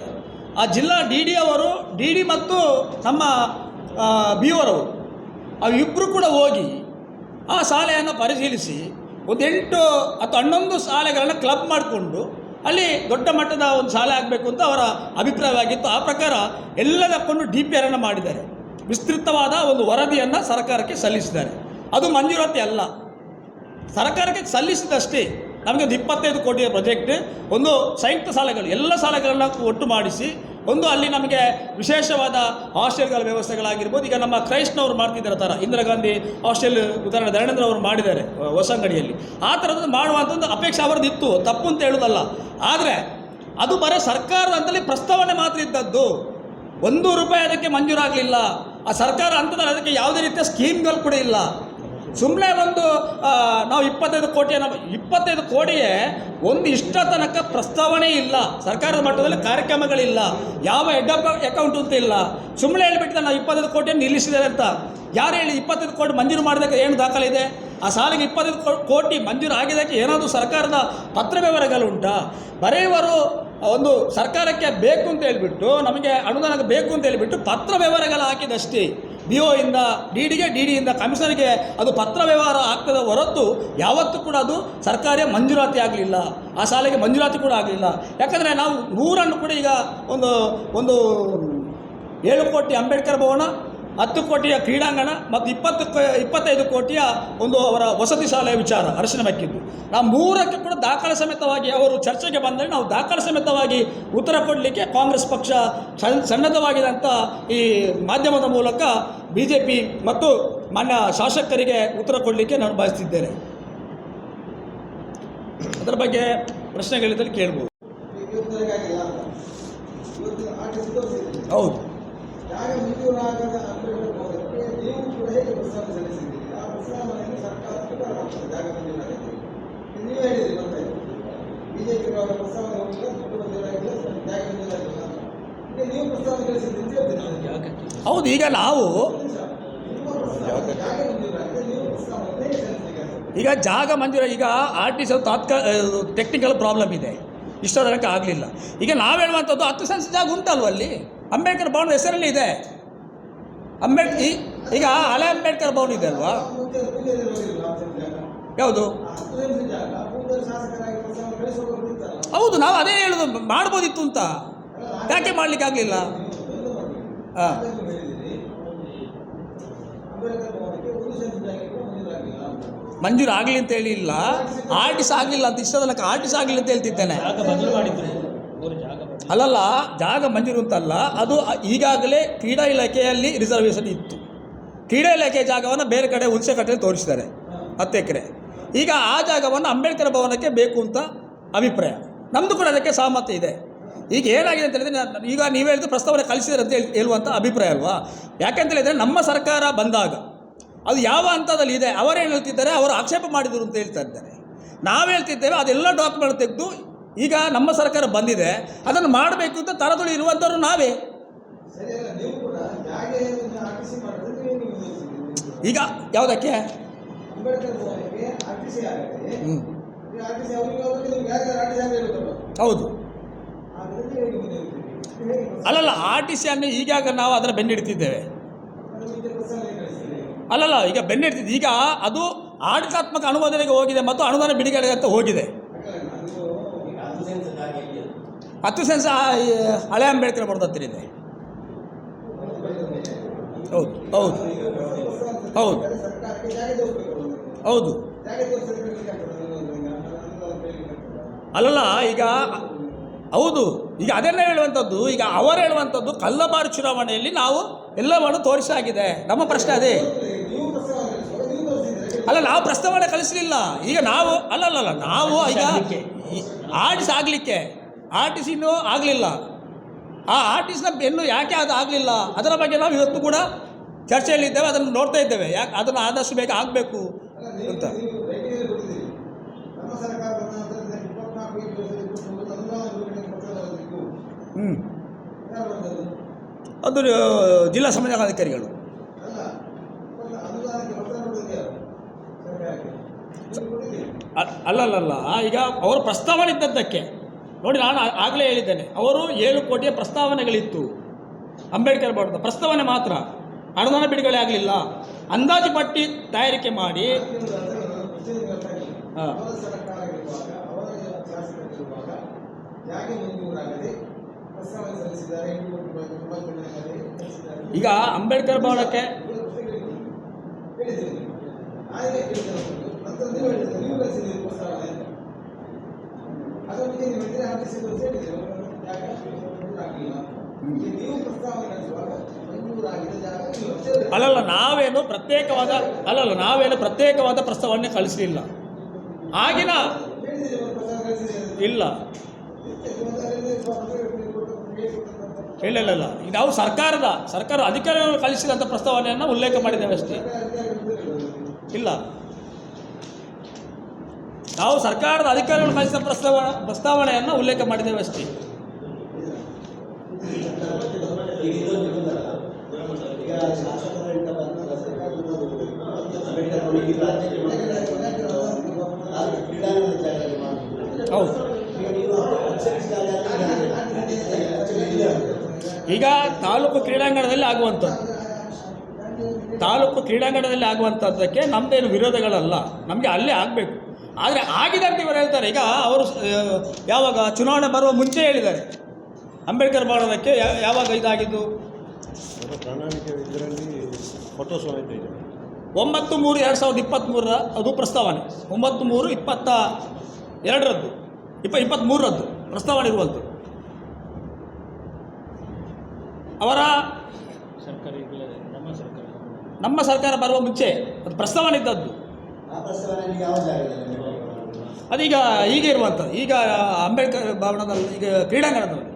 ಆ ಜಿಲ್ಲಾ DD ಅವರು, DD ಮತ್ತು ನಮ್ಮ BO ಅವರು ಅವಿಬ್ಬರು ಕೂಡ ಹೋಗಿ ಆ ಶಾಲೆಯನ್ನು ಪರಿಶೀಲಿಸಿ ಒಂದು 8 ಅಥವಾ 11 ಶಾಲೆಗಳನ್ನು ಕ್ಲಬ್ ಮಾಡಿಕೊಂಡು ಅಲ್ಲಿ ದೊಡ್ಡ ಮಟ್ಟದ ಒಂದು ಶಾಲೆ ಆಗಬೇಕು ಅಂತ ಅವರ ಅಭಿಪ್ರಾಯವಾಗಿತ್ತು. ಆ ಪ್ರಕಾರ ಎಲ್ಲದಕ್ಕೂ DPR ಅನ್ನು ಮಾಡಿದ್ದಾರೆ. ವಿಸ್ತೃತವಾದ ಒಂದು ವರದಿಯನ್ನು ಸರ್ಕಾರಕ್ಕೆ ಸಲ್ಲಿಸಿದ್ದಾರೆ. ಅದು ಮಂಜೂರಾತಿ ಅಲ್ಲ, ಸರ್ಕಾರಕ್ಕೆ ಸಲ್ಲಿಸಿದಷ್ಟೇ. ನಮಗೆ ಒಂದು 25 ಕೋಟಿಯ ಪ್ರಾಜೆಕ್ಟ್, ಒಂದು ಸಂಯುಕ್ತ ಶಾಲೆಗಳು, ಎಲ್ಲ ಶಾಲೆಗಳನ್ನು ಒಟ್ಟು ಮಾಡಿಸಿ ಒಂದು ಅಲ್ಲಿ ನಮಗೆ ವಿಶೇಷವಾದ ಹಾಸ್ಟೆಲ್ಗಳ ವ್ಯವಸ್ಥೆಗಳಾಗಿರ್ಬೋದು. ಈಗ ನಮ್ಮ ಕ್ರೈಸ್ಟ್ನವರು ಮಾಡ್ತಿದ್ದಾರೆ ಥರ, ಇಂದಿರಾ ಗಾಂಧಿ ಹಾಸ್ಟೆಲ್ ಉದಾಹರಣೆ ಧರಣೇಂದ್ರ ಅವರು ಮಾಡಿದ್ದಾರೆ ಹೊಸಂಗಡಿಯಲ್ಲಿ. ಆ ಥರದ್ದು ಮಾಡುವಂಥ ಒಂದು ಅಪೇಕ್ಷೆ ಅವರದ್ದು ಇತ್ತು, ತಪ್ಪು ಅಂತ ಹೇಳೋದಲ್ಲ. ಆದರೆ ಅದು ಬರೀ ಸರ್ಕಾರದ ಅಂತಲೇ ಪ್ರಸ್ತಾವನೆ ಮಾತ್ರ ಇದ್ದದ್ದು. ₹1 ಅದಕ್ಕೆ ಮಂಜೂರಾಗಲಿಲ್ಲ. ಆ ಸರ್ಕಾರ ಹಂತದಲ್ಲಿ ಅದಕ್ಕೆ ಯಾವುದೇ ರೀತಿಯ ಸ್ಕೀಮ್ಗಳು ಕೂಡ ಇಲ್ಲ. ಸುಮ್ಮನೆ ಒಂದು ನಾವು 25 ಕೋಟಿಗೆ ಒಂದು ಇಷ್ಟ ತನಕ ಪ್ರಸ್ತಾವನೆ ಇಲ್ಲ, ಸರ್ಕಾರದ ಮಟ್ಟದಲ್ಲಿ ಕಾರ್ಯಕ್ರಮಗಳಿಲ್ಲ, ಯಾವ ಹೆಡ್ ಆಫ್ ಅಕೌಂಟ್ ಅಂತ ಇಲ್ಲ. ಸುಮ್ಮನೆ ಹೇಳಿಬಿಟ್ಟು ನಾವು 25 ಕೋಟಿಯನ್ನು ನಿಲ್ಲಿಸಿದ್ದಾರೆ ಅಂತ. ಯಾರು ಹೇಳಿ 25 ಕೋಟಿ ಮಂಜೂರು ಮಾಡೋದಕ್ಕೆ ಏನು ದಾಖಲಿದೆ? ಆ ಸಾಲಿಗೆ 25 ಕೋಟಿ ಮಂಜೂರು ಆಗಿದ್ದಕ್ಕೆ ಏನಾದರೂ ಸರ್ಕಾರದ ಪತ್ರ ವ್ಯವಹಾರಗಳುಂಟಾ? ಬರೆಯುವರು ಒಂದು ಸರ್ಕಾರಕ್ಕೆ ಬೇಕು ಅಂತ ಹೇಳಿಬಿಟ್ಟು, ನಮಗೆ ಅನುದಾನ ಬೇಕು ಅಂತ ಹೇಳಿಬಿಟ್ಟು ಪತ್ರ ವ್ಯವಹಾರಗಳು ಹಾಕಿದಷ್ಟೇ. BO ಇಂದ DDಗೆ, DDಯಿಂದ ಕಮಿಷನರ್ಗೆ ಅದು ಪತ್ರ ವ್ಯವಹಾರ ಆಗ್ತದೆ ಹೊರತು ಯಾವತ್ತೂ ಕೂಡ ಅದು ಸರ್ಕಾರಿ ಮಂಜೂರಾತಿ ಆಗಲಿಲ್ಲ. ಆ ಶಾಲೆಗೆ ಮಂಜೂರಾತಿ ಕೂಡ ಆಗಲಿಲ್ಲ. ಯಾಕಂದರೆ ನಾವು 100 ಕೂಡ ಈಗ ಒಂದು 7 ಕೋಟಿ ಅಂಬೇಡ್ಕರ್ ಭವನ, 10 ಕೋಟಿಯ ಕ್ರೀಡಾಂಗಣ ಮತ್ತು 25 ಕೋಟಿಯ ಒಂದು ಅವರ ವಸತಿ ಶಾಲೆಯ ವಿಚಾರ ಅರಿಶಿನ ಮೆಕ್ಕಿದ್ದು. ನಾವು 3ಕ್ಕೆ ಕೂಡ ದಾಖಲೆ ಸಮೇತವಾಗಿ ಅವರು ಚರ್ಚೆಗೆ ಬಂದರೆ ನಾವು ದಾಖಲೆ ಸಮೇತವಾಗಿ ಉತ್ತರ ಕೊಡಲಿಕ್ಕೆ ಕಾಂಗ್ರೆಸ್ ಪಕ್ಷ ಸನ್ನದ್ಧವಾಗಿದೆ ಅಂತ ಈ ಮಾಧ್ಯಮದ ಮೂಲಕ BJP ಮತ್ತು ಮಾನ್ಯ ಶಾಸಕರಿಗೆ ಉತ್ತರ ಕೊಡಲಿಕ್ಕೆ ನಾನು ಬಯಸ್ತಿದ್ದೇನೆ. ಅದರ ಬಗ್ಗೆ ಪ್ರಶ್ನೆಗಳಿದ್ದಲ್ಲಿ ಕೇಳ್ಬೋದು. ಹೌದು, ಹೌದು. ಈಗ ನಾವು ಜಾಗ ಮಂಜೂರ, ಈಗ RTC ಟೆಕ್ನಿಕಲ್ ಪ್ರಾಬ್ಲಮ್ ಇದೆ, ಇಷ್ಟ ತನಕ ಆಗಲಿಲ್ಲ. ಈಗ ನಾವು ಹೇಳುವಂಥದ್ದು 10 ಸೆನ್ಸ್ ಜಾಗ ಉಂಟಲ್ವ ಅಲ್ಲಿ, ಅಂಬೇಡ್ಕರ್ ಭವನ ಹೆಸರಲ್ಲಿ ಇದೆ. ಈಗ ಹಳೆ ಅಂಬೇಡ್ಕರ್ ಭವನ ಇದೆ ಅಲ್ವಾ? ಯಾವುದು? ಹೌದು, ನಾವು ಅದೇ ಹೇಳೋದು, ಮಾಡ್ಬೋದಿತ್ತು ಅಂತ. ಯಾಕೆ ಮಾಡಲಿಕ್ಕೆ ಆಗಲಿಲ್ಲ? ಹಾಂ, ಮಂಜೂರು ಆಗಲಿ ಅಂತ ಹೇಳಿಲ್ಲ, RTC ಆಗಲಿಲ್ಲ ಅಂತ. ಇಷ್ಟ ತನಕ RTC ಆಗಲಿಲ್ಲ ಅಂತ ಹೇಳ್ತಿದ್ದೇನೆ. ಅಲ್ಲಲ್ಲ, ಜಾಗ ಮಂಜೂರು ಅಂತಲ್ಲ, ಅದು ಈಗಾಗಲೇ ಕ್ರೀಡಾ ಇಲಾಖೆಯಲ್ಲಿ ರಿಸರ್ವೇಷನ್ ಇತ್ತು. ಕ್ರೀಡಾ ಇಲಾಖೆಯ ಜಾಗವನ್ನು ಬೇರೆ ಕಡೆ ಹುಣಸೆಕಟ್ಟೆಯಲ್ಲಿ ತೋರಿಸಿದ್ದಾರೆ 10 ಎಕರೆ. ಈಗ ಆ ಜಾಗವನ್ನು ಅಂಬೇಡ್ಕರ್ ಭವನಕ್ಕೆ ಬೇಕು ಅಂತ ಅಭಿಪ್ರಾಯ, ನಮ್ಮದು ಕೂಡ ಅದಕ್ಕೆ ಸಹಮತ ಇದೆ. ಈಗ ಏನಾಗಿದೆ ಅಂತ ಹೇಳಿದರೆ, ಈಗ ನೀವು ಹೇಳಿದ್ರೆ ಪ್ರಸ್ತಾವನೆ ಕಳಿಸಿದ್ದಾರೆ ಅಂತ ಹೇಳುವಂಥ ಅಭಿಪ್ರಾಯ ಅಲ್ವಾ? ಯಾಕೆಂತ ಹೇಳಿದರೆ ನಮ್ಮ ಸರ್ಕಾರ ಬಂದಾಗ ಅದು ಯಾವ ಹಂತದಲ್ಲಿ ಇದೆ, ಅವರೇನು ಹೇಳ್ತಿದ್ದಾರೆ, ಅವರು ಆಕ್ಷೇಪ ಮಾಡಿದರು ಅಂತ ಹೇಳ್ತಾ ಇದ್ದಾರೆ. ನಾವು ಹೇಳ್ತಿದ್ದೇವೆ ಅದೆಲ್ಲ ಡಾಕ್ಯುಮೆಂಟ್ ತೆಗೆದು ಈಗ ನಮ್ಮ ಸರ್ಕಾರ ಬಂದಿದೆ, ಅದನ್ನು ಮಾಡಬೇಕು ಅಂತ ತರದುಳಿ ಇರುವಂಥವ್ರು ನಾವೇ. ಈಗ ಯಾವುದಕ್ಕೆ? ಹೌದು, ಅಲ್ಲಲ್ಲ, RTC ಅನ್ನು ಈಗಾಗ ನಾವು ಅದರ ಬೆನ್ನಿಡ್ತಿದ್ದೇವೆ. ಅಲ್ಲಲ್ಲ, ಈಗ ಬೆನ್ನಿಡ್ತಿದ್ದು, ಈಗ ಅದು ಆಡಳಿತಾತ್ಮಕ ಅನುಮೋದನೆಗೆ ಹೋಗಿದೆ ಮತ್ತು ಅನುದಾನ ಬಿಡುಗಡೆಗೆ ಅಂತ ಹೋಗಿದೆ. 10 ಸೆನ್ಸ್ ಹಳೆ ಅಂಬೇಡ್ಕರ್ ಭವನದ ಹತ್ತಿರ ಇದೆ. ಹೌದು ಹೌದು ಹೌದು ಹೌದು. ಅಲ್ಲಲ್ಲ, ಈಗ ಹೌದು, ಈಗ ಅದನ್ನೇ ಹೇಳುವಂಥದ್ದು. ಈಗ ಅವರು ಹೇಳುವಂಥದ್ದು ಕಲ್ಲಬಾರು ಚುನಾವಣೆಯಲ್ಲಿ ನಾವು ಎಲ್ಲವನ್ನು ತೋರಿಸಾಗಿದೆ. ನಮ್ಮ ಪ್ರಶ್ನೆ ಅದೇ ಅಲ್ಲ, ನಾವು ಪ್ರಸ್ತಾವನೆ ಕಳಿಸಲಿಲ್ಲ. ಈಗ ನಾವು ನಾವು ಈಗ ಆಗಲಿಕ್ಕೆ RTC ಇನ್ನೂ ಆಗಲಿಲ್ಲ. ಆ RTCನ ಇನ್ನೂ ಯಾಕೆ ಅದು ಆಗಲಿಲ್ಲ, ಅದರ ಬಗ್ಗೆ ನಾವು ಇವತ್ತು ಕೂಡ ಚರ್ಚೆಯಲ್ಲಿದ್ದೇವೆ, ಅದನ್ನು ನೋಡ್ತಾ ಇದ್ದೇವೆ. ಯಾಕೆ ಅದನ್ನು ಆದಷ್ಟು ಬೇಗ ಆಗಬೇಕು ಅಂತ. ಅದು ಜಿಲ್ಲಾ ಸಂಬಂಧಾಧಿಕಾರಿಗಳು. ಅಲ್ಲಲ್ಲ, ಈಗ ಅವರು ಪ್ರಸ್ತಾವನೆ ಇದ್ದದ್ದಕ್ಕೆ ನೋಡಿ, ನಾನು ಆಗಲೇ ಹೇಳಿದ್ದೇನೆ, ಅವರು 7 ಕೋಟಿಯ ಪ್ರಸ್ತಾವನೆಗಳಿತ್ತು ಅಂಬೇಡ್ಕರ್ ಭವನದ ಪ್ರಸ್ತಾವನೆ ಮಾತ್ರ. ಅನುದಾನ ಬಿಡುಗಡೆ ಆಗಲಿಲ್ಲ. ಅಂದಾಜು ಪಟ್ಟಿ ತಯಾರಿಕೆ ಮಾಡಿ ಈಗ ಅಂಬೇಡ್ಕರ್ ಭವನಕ್ಕೆ ಅಲ್ಲಲ್ಲ, ನಾವೇನು ಪ್ರತ್ಯೇಕವಾದ ಪ್ರಸ್ತಾವನೆ ಕಳಿಸಲಿಲ್ಲ. ಆಗಿನ ಇಲ್ಲ ಇಲ್ಲ ಈಗ ನಾವು ಸರ್ಕಾರ ಅಧಿಕಾರಿಗಳು ಕಳಿಸಿದಂಥ ಪ್ರಸ್ತಾವನೆಯನ್ನು ಉಲ್ಲೇಖ ಮಾಡಿದ್ದೇವೆ ಅಷ್ಟೇ. ಇಲ್ಲ, ನಾವು ಸರ್ಕಾರದ ಅಧಿಕಾರಿಗಳು ಕಳಿಸಿದ ಪ್ರಸ್ತಾವನೆಯನ್ನು ಉಲ್ಲೇಖ ಮಾಡಿದ್ದೇವೆ ಅಷ್ಟೇ. ಹೌದು, ಈಗ ತಾಲೂಕು ಕ್ರೀಡಾಂಗಣದಲ್ಲಿ ಆಗುವಂಥದ್ದಕ್ಕೆ ನಮ್ಮದೇನು ವಿರೋಧಗಳಲ್ಲ, ನಮಗೆ ಅಲ್ಲೇ ಆಗಬೇಕು. ಆದರೆ ಆಗಿದೆ ಅಂತ ಇವರು ಹೇಳ್ತಾರೆ. ಈಗ ಅವರು ಯಾವಾಗ ಚುನಾವಣೆ ಬರುವ ಮುಂಚೆ ಹೇಳಿದ್ದಾರೆ ಅಂಬೇಡ್ಕರ್ ಭವನಕ್ಕೆ ಯಾವಾಗ ಇದಾಗಿದ್ದು, ಇದರಲ್ಲಿ ಫೋಟೋ ಸಮೇತ ಇದೆ. 9/3/2023 ಅದು ಪ್ರಸ್ತಾವನೆ, 9/3/22 23 ಪ್ರಸ್ತಾವನೆ ಇರುವಂಥದ್ದು. ಅವರ ನಮ್ಮ ಸರ್ಕಾರ ಬರುವ ಮುಂಚೆ ಅದು ಪ್ರಸ್ತಾವನೆ ಇದ್ದದ್ದು. ಅದೀಗ ಹೀಗೆ ಇರುವಂಥದ್ದು, ಈಗ ಅಂಬೇಡ್ಕರ್ ಭವನದಲ್ಲಿ, ಈಗ ಕ್ರೀಡಾಂಗಣದಲ್ಲಿ.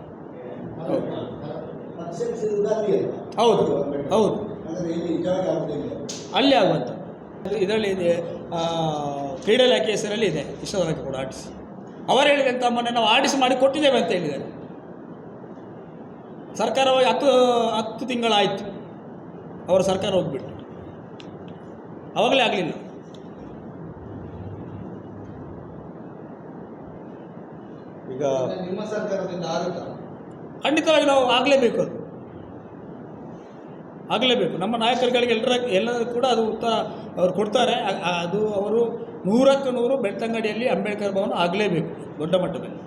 ಹೌದು, ಅಲ್ಲಿ ಆಗುವಂಥದ್ದು. ಇದರಲ್ಲಿ ಇದೆ, ಕ್ರೀಡಾ ಇಲಾಖೆ ಹೆಸರಲ್ಲಿ ಇದೆ, ಇಷ್ಟೊಂದಕ್ಕೆ ಕೂಡ ಆಡಿಸಿ. ಅವರು ಹೇಳಿದಂಥ ಮೊನ್ನೆ ನಾವು ಆಡಿಸಿ ಮಾಡಿ ಕೊಟ್ಟಿದ್ದೇವೆ ಅಂತ ಹೇಳಿದ್ದಾರೆ. ಸರ್ಕಾರ 10 ತಿಂಗಳಾಯಿತು, ಅವರು ಸರ್ಕಾರ ಹೋಗ್ಬಿಟ್ಟು ಅವಾಗಲೇ ಆಗಲಿಲ್ಲ. ಈಗ ನಿಮ್ಮ ಸರ್ಕಾರದಿಂದ ಆಗುತ್ತಾ? ಖಂಡಿತವಾಗಿ ನಾವು ಆಗಲೇಬೇಕು, ನಮ್ಮ ನಾಯಕರುಗಳಿಗೆ ಎಲ್ಲರೂ ಕೂಡ ಅದು ಉತ್ತರ ಅವರು ಕೊಡ್ತಾರೆ. ಅದು ಅವರು 100ಕ್ಕೆ 100 ಬೆಳ್ತಂಗಡಿಯಲ್ಲಿ ಅಂಬೇಡ್ಕರ್ ಭವನ ಆಗಲೇಬೇಕು ದೊಡ್ಡ ಮಟ್ಟದಲ್ಲಿ.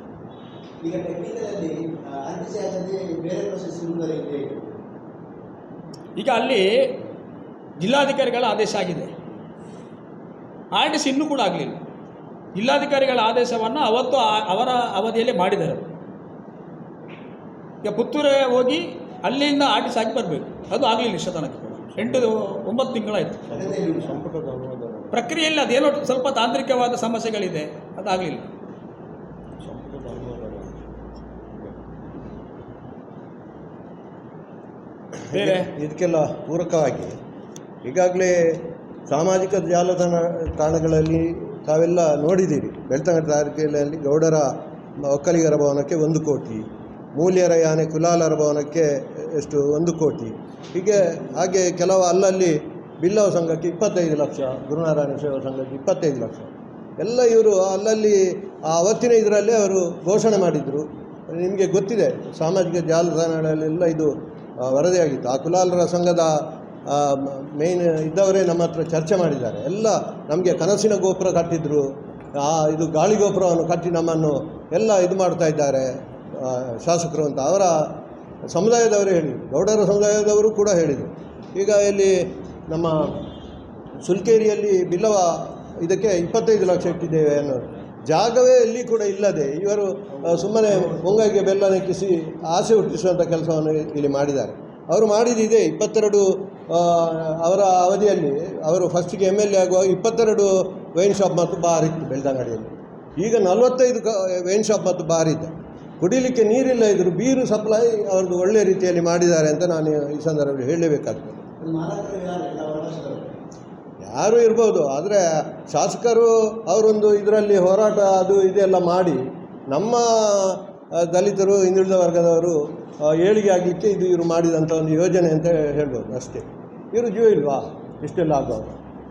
ಈಗ ಟೆಕ್ನಿಕಲಲ್ಲಿ ಬೇರೆ ಪ್ರೊಸೆಸ್ ಮುಂದುವರಿಯುತ್ತೆ. ಈಗ ಅಲ್ಲಿ ಜಿಲ್ಲಾಧಿಕಾರಿಗಳ ಆದೇಶ ಆಗಿದೆ, RTC ಇನ್ನೂ ಕೂಡ ಆಗಲಿಲ್ಲ. ಜಿಲ್ಲಾಧಿಕಾರಿಗಳ ಆದೇಶವನ್ನು ಅವತ್ತು ಅವರ ಅವಧಿಯಲ್ಲೇ ಮಾಡಿದ್ದಾರೆ. ಈಗ ಪುತ್ತೂರೇ ಹೋಗಿ ಅಲ್ಲಿಂದ RTC ಆಗಿ ಬರಬೇಕು, ಅದು ಆಗಲಿಲ್ಲ. ಇಷ್ಟ ತನಕ ಕೂಡ 8-9 ತಿಂಗಳಾಯಿತು. ಪ್ರಕ್ರಿಯೆಯಲ್ಲಿ ಅದೇನೋ ಸ್ವಲ್ಪ ತಾಂತ್ರಿಕವಾದ ಸಮಸ್ಯೆಗಳಿದೆ, ಅದಾಗಲಿಲ್ಲ. ಬೇರೆ ಇದಕ್ಕೆಲ್ಲ ಪೂರಕವಾಗಿ ಈಗಾಗಲೇ ಸಾಮಾಜಿಕ ಜಾಲತಾಣಗಳಲ್ಲಿ ತಾವೆಲ್ಲ ನೋಡಿದ್ದೀರಿ. ಬೆಳ್ತಂಗಡಿ ತಾಲೂಕಿನಲ್ಲಿ ಗೌಡರ ಒಕ್ಕಲಿಗರ ಭವನಕ್ಕೆ 1 ಕೋಟಿ, ಮೂಲ್ಯರ ಯಾನೆ ಕುಲಾಲರ ಭವನಕ್ಕೆ ಎಷ್ಟು 1 ಕೋಟಿ, ಹಾಗೆ ಕೆಲವು ಅಲ್ಲಲ್ಲಿ ಬಿಲ್ಲವ ಸಂಘಕ್ಕೆ 25 ಲಕ್ಷ, ಗುರುನಾರಾಯಣ ಸೇವಾ ಸಂಘಕ್ಕೆ 25 ಲಕ್ಷ ಎಲ್ಲ ಇವರು ಅಲ್ಲಲ್ಲಿ ಅವತ್ತಿನ ಇದರಲ್ಲೇ ಅವರು ಘೋಷಣೆ ಮಾಡಿದರು. ನಿಮಗೆ ಗೊತ್ತಿದೆ, ಸಾಮಾಜಿಕ ಜಾಲತಾಣಗಳೆಲ್ಲ ಇದು ವರದಿಯಾಗಿತ್ತು. ಆ ಕುಲಾಲರ ಸಂಘದ ಮೇಯ್ನ್ ಇದ್ದವರೇ ನಮ್ಮ ಹತ್ರ ಚರ್ಚೆ ಮಾಡಿದ್ದಾರೆ. ಎಲ್ಲ ನಮಗೆ ಕನಸಿನ ಗೋಪುರ ಕಟ್ಟಿದ್ರು, ಇದು ಗಾಳಿ ಗೋಪುರವನ್ನು ಕಟ್ಟಿ ನಮ್ಮನ್ನು ಎಲ್ಲ ಇದು ಮಾಡ್ತಾ ಇದ್ದಾರೆ ಶಾಸಕರು ಅಂತ ಅವರ ಸಮುದಾಯದವರೇ ಹೇಳಿದರು. ಗೌಡರ ಸಮುದಾಯದವರು ಕೂಡ ಹೇಳಿದರು. ಈಗ ಇಲ್ಲಿ ನಮ್ಮ ಸುಲ್ಕೇರಿಯಲ್ಲಿ ಬಿಲ್ಲವ ಇದಕ್ಕೆ 25 ಲಕ್ಷ ಇಟ್ಟಿದ್ದೇವೆ ಅನ್ನೋದು ಜಾಗವೇ ಎಲ್ಲಿ ಕೂಡ ಇಲ್ಲದೆ ಇವರು ಸುಮ್ಮನೆ ಮುಂಗಾಯಿಗೆ ಬೆಲ್ಲ ನೆಕ್ಕಿಸಿ ಆಸೆ ಹುಟ್ಟಿಸುವಂಥ ಕೆಲಸವನ್ನು ಇಲ್ಲಿ ಮಾಡಿದ್ದಾರೆ. ಅವರು ಮಾಡಿದ್ದಿದೆ 22 ಅವರ ಅವಧಿಯಲ್ಲಿ. ಅವರು ಫಸ್ಟಿಗೆ MLA ಆಗುವಾಗ 22 ವೈನ್ ಶಾಪ್ ಮತ್ತು ಬಾರ್ ಇತ್ತು ಬೆಳ್ತಂಗಡಿಯಲ್ಲಿ. ಈಗ 45 ವೈನ್ ಶಾಪ್ ಮತ್ತು ಬಾರ್ ಇದೆ. ಕುಡಿಲಿಕ್ಕೆ ನೀರಿಲ್ಲ ಇದ್ದರು, ಬೀರು ಸಪ್ಲೈ ಅವ್ರದ್ದು ಒಳ್ಳೆಯ ರೀತಿಯಲ್ಲಿ ಮಾಡಿದ್ದಾರೆ ಅಂತ ನಾನು ಈ ಸಂದರ್ಭದಲ್ಲಿ ಹೇಳಲೇಬೇಕಾಗ್ತದೆ. ಯಾರು ಇರ್ಬೋದು, ಆದರೆ ಶಾಸಕರು ಅವರೊಂದು ಇದರಲ್ಲಿ ಹೋರಾಟ ಅದು ಇದೆಲ್ಲ ಮಾಡಿ ನಮ್ಮ ದಲಿತರು ಹಿಂದುಳಿದ ವರ್ಗದವರು ಏಳಿಗೆ ಆಗಲಿಕ್ಕೆ ಇದು ಇವರು ಮಾಡಿದಂಥ ಒಂದು ಯೋಜನೆ ಅಂತ ಹೇಳ್ಬೋದು ಅಷ್ಟೇ. ಇವರು ಜೀವ ಇಲ್ವಾ ಇಷ್ಟೆಲ್ಲ ಆಗುವಾಗ?